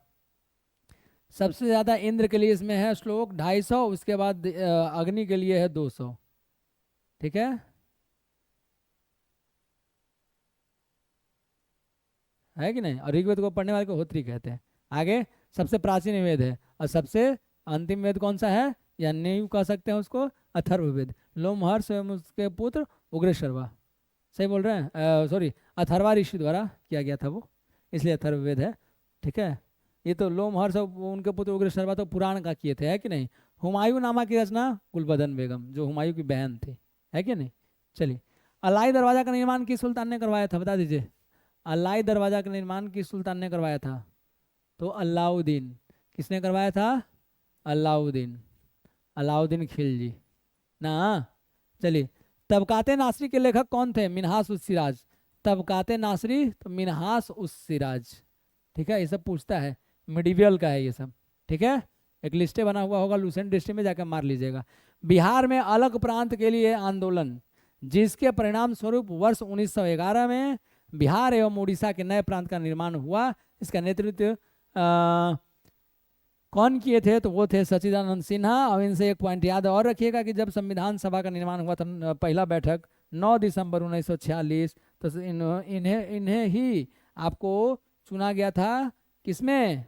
सबसे ज्यादा इंद्र के लिए इसमें है श्लोक 250, उसके बाद अग्नि के लिए है 200। ठीक है कि नहीं। और ऋग्वेद को पढ़ने वाले को होत्री कहते हैं। आगे सबसे प्राचीन वेद है, और सबसे अंतिम वेद कौन सा है, या नींव कह सकते हैं उसको, अथर्ववेद। लोमहर्ष एवं उसके पुत्र उग्रशर्वा, सही बोल रहे हैं, सॉरी, अथर्वा ऋषि द्वारा किया गया था वो, इसलिए अथर्ववेद है। ठीक है। ये तो लोमहर्ष उनके पुत्र उग्रशर्वा तो पुराण का किए थे, है कि नहीं। हुमायूं नामा की रचना गुलबदन बेगम, जो हुमायूं की बहन थी, है कि नहीं। चलिए, अलाई दरवाजा का निर्माण किस सुल्तान ने करवाया था, बता दीजिए। अलाई दरवाजा का निर्माण किस सुल्तान ने करवाया था, तो अलाउद्दीन। किसने करवाया था, अलाउद्दीन, अलाउद्दीन खिलजी ना। चलिए, तबकाते नासरी के लेखक कौन थे, मिन्हास उस सिराज। तबकाते नासरी तो मिन्हास उस सिराज। ठीक है, ये सब पूछता है, मिडिवियल का है ये सब। ठीक है, एक लिस्टे बना हुआ होगा, लूसेंट डिस्ट्रिक्ट में जाकर मार लीजिएगा। बिहार में अलग प्रांत के लिए आंदोलन, जिसके परिणाम स्वरूप वर्ष 1911 में बिहार एवं उड़ीसा के नए प्रांत का निर्माण हुआ। इसका नेतृत्व कौन किए थे, तो वो थे सच्चिदानंद सिन्हा। और इनसे एक पॉइंट याद और रखिएगा कि जब संविधान सभा का निर्माण हुआ था, पहला बैठक 9 दिसंबर 1946, तो इन्हें ही आपको चुना गया था, किसमें,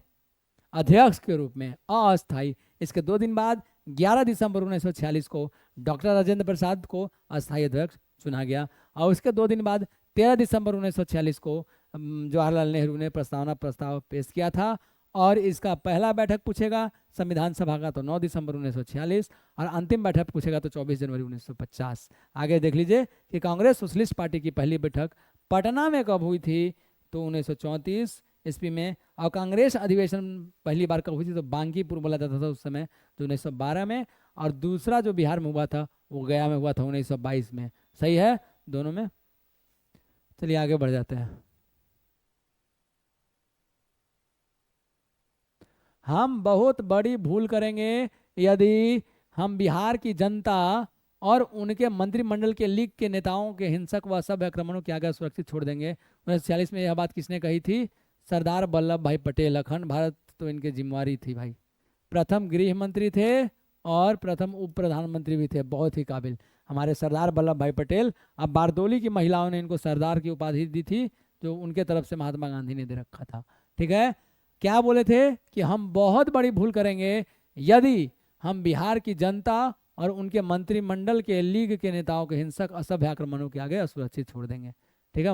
अध्यक्ष के रूप में, अस्थाई। इसके 2 दिन बाद 11 दिसंबर 1946 को डॉक्टर राजेंद्र प्रसाद को अस्थाई अध्यक्ष चुना गया। और उसके 2 दिन बाद 13 दिसंबर 1946 को जवाहरलाल नेहरू ने प्रस्ताव पेश किया था। और इसका पहला बैठक पूछेगा संविधान सभा का, तो 9 दिसंबर 1946, और अंतिम बैठक पूछेगा तो 24 जनवरी 1950। आगे देख लीजिए कि कांग्रेस सोशलिस्ट पार्टी की पहली बैठक पटना में कब हुई थी, तो 1934 ईस्वी में। और कांग्रेस अधिवेशन पहली बार कब हुई थी, तो बांकीपुर बोला जाता था उस समय, तो 1912 में। और दूसरा जो बिहार में हुआ था वो गया में हुआ था 1922 में। सही है दोनों में। चलिए आगे बढ़ जाते हैं। हम बहुत बड़ी भूल करेंगे यदि हम बिहार की जनता और उनके मंत्रिमंडल के लीग के नेताओं के हिंसक व सभ्य आक्रमणों के आगे सुरक्षित छोड़ देंगे। 1946 में यह बात किसने कही थी, सरदार वल्लभ भाई पटेल। अखंड भारत तो इनकी जिम्मेवारी थी भाई। प्रथम गृह मंत्री थे और प्रथम उप प्रधानमंत्री भी थे, बहुत ही काबिल हमारे सरदार वल्लभ भाई पटेल। अब बारदोली की महिलाओं ने इनको सरदार की उपाधि दी थी, जो उनके तरफ से महात्मा गांधी ने दे रखा था। ठीक है, क्या बोले थे कि हम बहुत बड़ी भूल करेंगे यदि हम बिहार की जनता और उनके मंत्रिमंडल के लीग के नेताओं के हिंसक असभ्य आक्रमणों के आगे असुरक्षित छोड़ देंगे। ठीक है।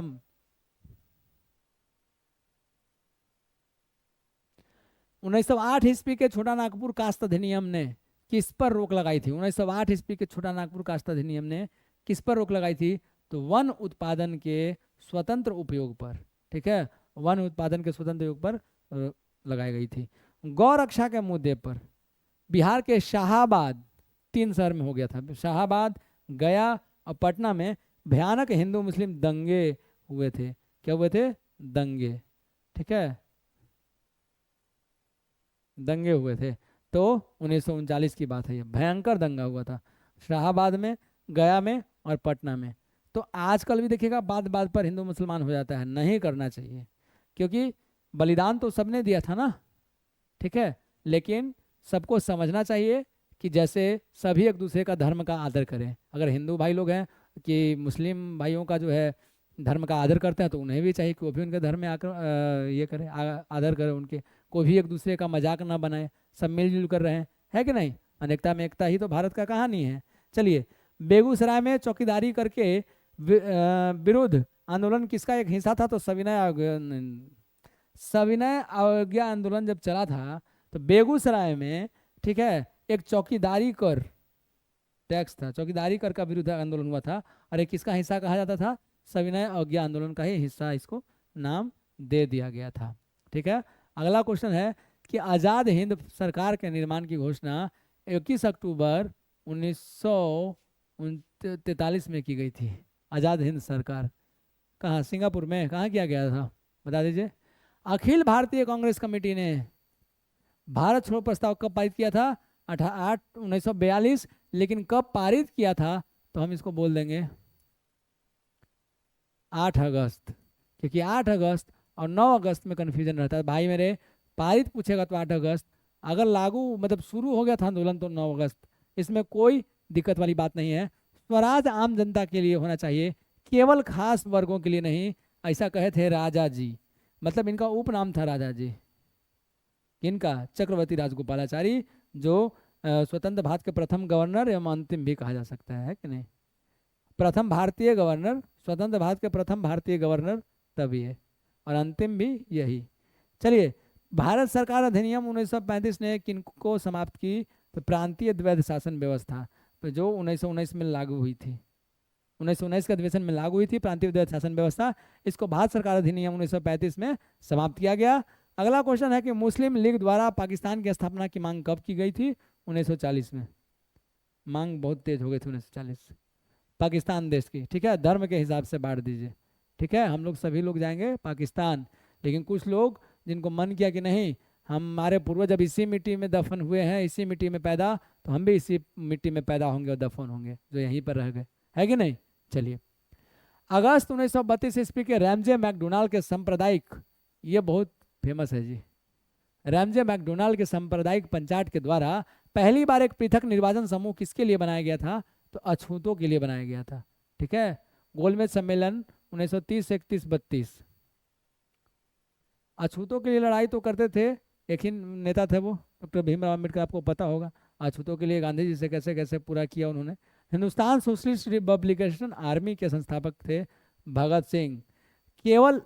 1908 ईस्वी के छोटा नागपुर कास्ट अधिनियम ने किस पर रोक लगाई थी। 1908 ईस्वी के छोटा नागपुर कास्ट अधिनियम ने किस पर रोक लगाई थी, तो वन उत्पादन के स्वतंत्र उपयोग पर। ठीक है, वन उत्पादन के स्वतंत्र उपयोग पर लगाई गई थी। गौ रक्षा के मुद्दे पर बिहार के शाहाबाद 3 शहर में हो गया था, शाहाबाद, गया और पटना में भयानक हिंदू मुस्लिम दंगे हुए थे। क्या हुए थे, दंगे। ठीक है, दंगे हुए थे। तो 1939 की बात है, ये भयंकर दंगा हुआ था शाहाबाद में, गया में और पटना में। तो आजकल भी देखिएगा बात बात पर हिंदू मुसलमान हो जाता है, नहीं करना चाहिए, क्योंकि बलिदान तो सबने दिया था ना, ठीक है। लेकिन सबको समझना चाहिए कि जैसे सभी एक दूसरे का धर्म का आदर करें। अगर हिंदू भाई लोग हैं कि मुस्लिम भाइयों का जो है धर्म का आदर करते हैं, तो उन्हें भी चाहिए कि वो भी उनके धर्म में आकर ये करें, आदर करें उनके, कोई भी एक दूसरे का मजाक ना बनाए, सब मिलजुल कर रहे हैं, है कि नहीं। अनेकता में एकता ही तो भारत का कहानी है। चलिए, बेगूसराय में चौकीदारी करके विरुद्ध आंदोलन किसका एक हिस्सा था? तो सविनय अवज्ञा आंदोलन जब चला था तो बेगूसराय में, ठीक है, एक चौकीदारी कर टैक्स था, चौकीदारी कर का विरुद्ध आंदोलन हुआ था, और एक किसका हिस्सा कहा जाता था? सविनय अवज्ञा आंदोलन का ही हिस्सा इसको नाम दे दिया गया था, ठीक है। अगला क्वेश्चन है कि आज़ाद हिंद सरकार के निर्माण की घोषणा 21 अक्टूबर 1943 में की गई थी। आज़ाद हिंद सरकार कहाँ? सिंगापुर में। कहाँ किया गया था, बता दीजिए। अखिल भारतीय कांग्रेस कमेटी ने भारत छोड़ो प्रस्ताव कब पारित किया था? 1942। लेकिन कब पारित किया था? तो हम इसको बोल देंगे 8 अगस्त, क्योंकि 8 अगस्त और 9 अगस्त में कन्फ्यूजन रहता है भाई मेरे। पारित पूछेगा तो 8 अगस्त, अगर लागू मतलब शुरू हो गया था आंदोलन तो 9 अगस्त, इसमें कोई दिक्कत वाली बात नहीं है। स्वराज आम जनता के लिए होना चाहिए, केवल खास वर्गों के लिए नहीं, ऐसा कहे थे राजा जी। मतलब इनका उपनाम था राजा जी, किनका? चक्रवर्ती राजगोपालाचारी, जो स्वतंत्र भारत के प्रथम गवर्नर एवं अंतिम भी कहा जा सकता है कि नहीं? प्रथम भारतीय गवर्नर, स्वतंत्र भारत के प्रथम भारतीय गवर्नर तभी है, और अंतिम भी यही। चलिए, भारत सरकार अधिनियम 1935 ने किनको समाप्त की? तो प्रांतीय द्वैध शासन व्यवस्था, तो जो 1919 में लागू हुई थी, 1919 के अधिवेशन में लागू हुई थी प्रांतीय द्वैध शासन व्यवस्था, इसको भारत सरकार अधिनियम 1935 में समाप्त किया गया। अगला क्वेश्चन है कि मुस्लिम लीग द्वारा पाकिस्तान की स्थापना की मांग कब की गई थी? 1940 में। मांग बहुत तेज हो गई थी 1940 पाकिस्तान देश की, ठीक है। धर्म के हिसाब से बांट दीजिए, ठीक है। हम लोग सभी लोग जाएंगे पाकिस्तान, लेकिन कुछ लोग जिनको मन किया कि नहीं, हमारे पूर्वज जब इसी मिट्टी में दफन हुए हैं, इसी मिट्टी में पैदा, तो हम भी इसी मिट्टी में पैदा होंगे और दफन होंगे, जो यहीं पर रह गए, है कि नहीं। चलिए, अगस्त 1932 ईस्वी के रैमजे मैकडोनाल्ड के सांप्रदायिक, ये बहुत फेमस है जी, रैमजे मैकडोनाल्ड के सांप्रदायिक पंचायत के द्वारा पहली बार एक पृथक निर्वाचन समूह किसके लिए बनाया गया था? तो अछूतों के लिए बनाया गया था, ठीक है। गोलमेज सम्मेलन 1930, 31, 32। अछूतों के लिए लड़ाई तो करते थे, एक ही नेता थे वो, डॉक्टर भीमराव अम्बेडकर, आपको पता होगा। अछूतों के लिए गांधी जी से कैसे कैसे पूरा किया उन्होंने। हिंदुस्तान सोशलिस्ट रिपब्लिकेशन आर्मी के संस्थापक थे भगत सिंह। केवल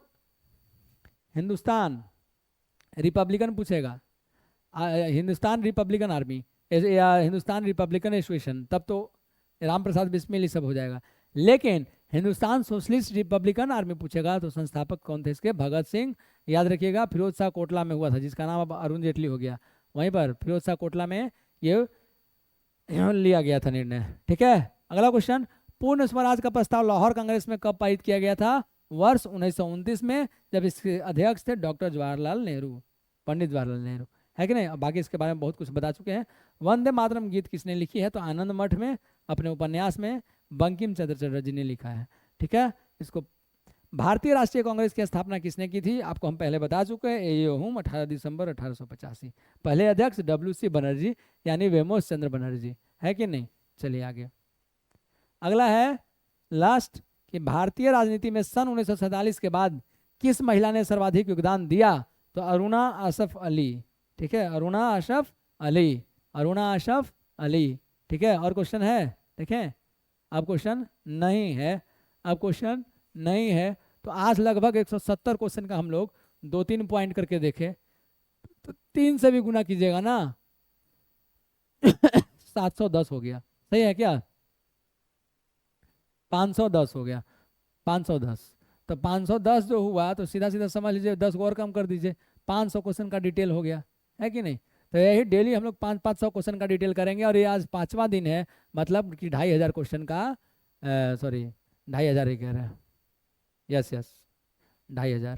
हिंदुस्तान रिपब्लिकन पूछेगा, हिंदुस्तान रिपब्लिकन आर्मी या हिंदुस्तान रिपब्लिकन एसोसिएशन, तब तो राम प्रसाद बिस्मिल ये सब हो जाएगा। लेकिन हिंदुस्तान सोशलिस्ट रिपब्लिकन आर्मी पूछेगा तो संस्थापक कौन थे इसके? भगत सिंह। याद रखिएगा, फिरोज शाह कोटला में हुआ था, जिसका नाम अब अरुण जेटली हो गया, वहीं पर फिरोज शाह कोटला में ये लिया गया था निर्णय, ठीक है। अगला क्वेश्चन, पूर्ण स्वराज का प्रस्ताव लाहौर कांग्रेस में कब पारित किया गया था? वर्ष 1929 में, जब इसके अध्यक्ष थे डॉक्टर जवाहरलाल नेहरू, पंडित जवाहरलाल नेहरू, है कि नहीं। अब बाकी इसके बारे में बहुत कुछ बता चुके हैं। वंदे मातरम गीत किसने लिखी है? तो आनंद मठ में अपने उपन्यास में बंकिम चंद्र चटर्जी ने लिखा है, ठीक है। इसको भारतीय राष्ट्रीय कांग्रेस की स्थापना किसने की थी? आपको हम पहले बता चुके हैं, एओहुम 18 दिसंबर 1885। पहले अध्यक्ष WC बनर्जी, यानी वेमोस चंद्र बनर्जी, है कि नहीं। चलिए आगे, अगला है लास्ट, कि भारतीय राजनीति में सन 1947 के बाद किस महिला ने सर्वाधिक योगदान दिया? तो अरुणा अशरफ अली, ठीक है, अरुणा अशरफ अली, अरुणा अशरफ अली, ठीक है। और क्वेश्चन है, देखें, अब क्वेश्चन नहीं है, अब क्वेश्चन नहीं है। तो आज लगभग 170 क्वेश्चन का हम लोग 2-3 पॉइंट करके देखें, तो 3 से भी गुना कीजिएगा ना 710 हो गया, सही है क्या? 510 हो गया, 510। तो 510 जो हुआ, तो सीधा सीधा समझ लीजिए 10 और कम कर दीजिए, 500 क्वेश्चन का डिटेल हो गया, है कि नहीं। तो यही डेली हम लोग 500 क्वेश्चन का डिटेल करेंगे, और ये आज 5वां दिन है, मतलब कि 2500 क्वेश्चन का, सॉरी 2500 ही कह रहे हैं, यस 2500,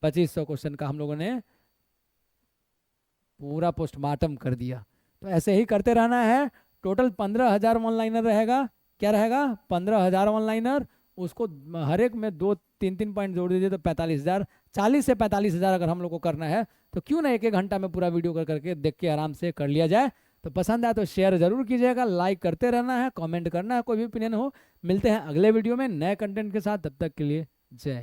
2500 क्वेश्चन का हम लोगों ने पूरा पोस्टमार्टम कर दिया। तो ऐसे ही करते रहना है। टोटल 15,000 ऑनलाइनर रहेगा, क्या रहेगा? 15,000 ऑनलाइनर, उसको हर एक में 2-3 पॉइंट जोड़ दीजिए तो 45,000, 40 से 45,000 अगर हम लोग को करना है तो क्यों ना 1-1 घंटा में पूरा वीडियो कर करके देख के आराम से कर लिया जाए। तो पसंद आए तो शेयर जरूर कीजिएगा, लाइक करते रहना है, कमेंट करना है, कोई भी ओपिनियन हो। मिलते हैं अगले वीडियो में नए कंटेंट के साथ, तब तक के लिए जय।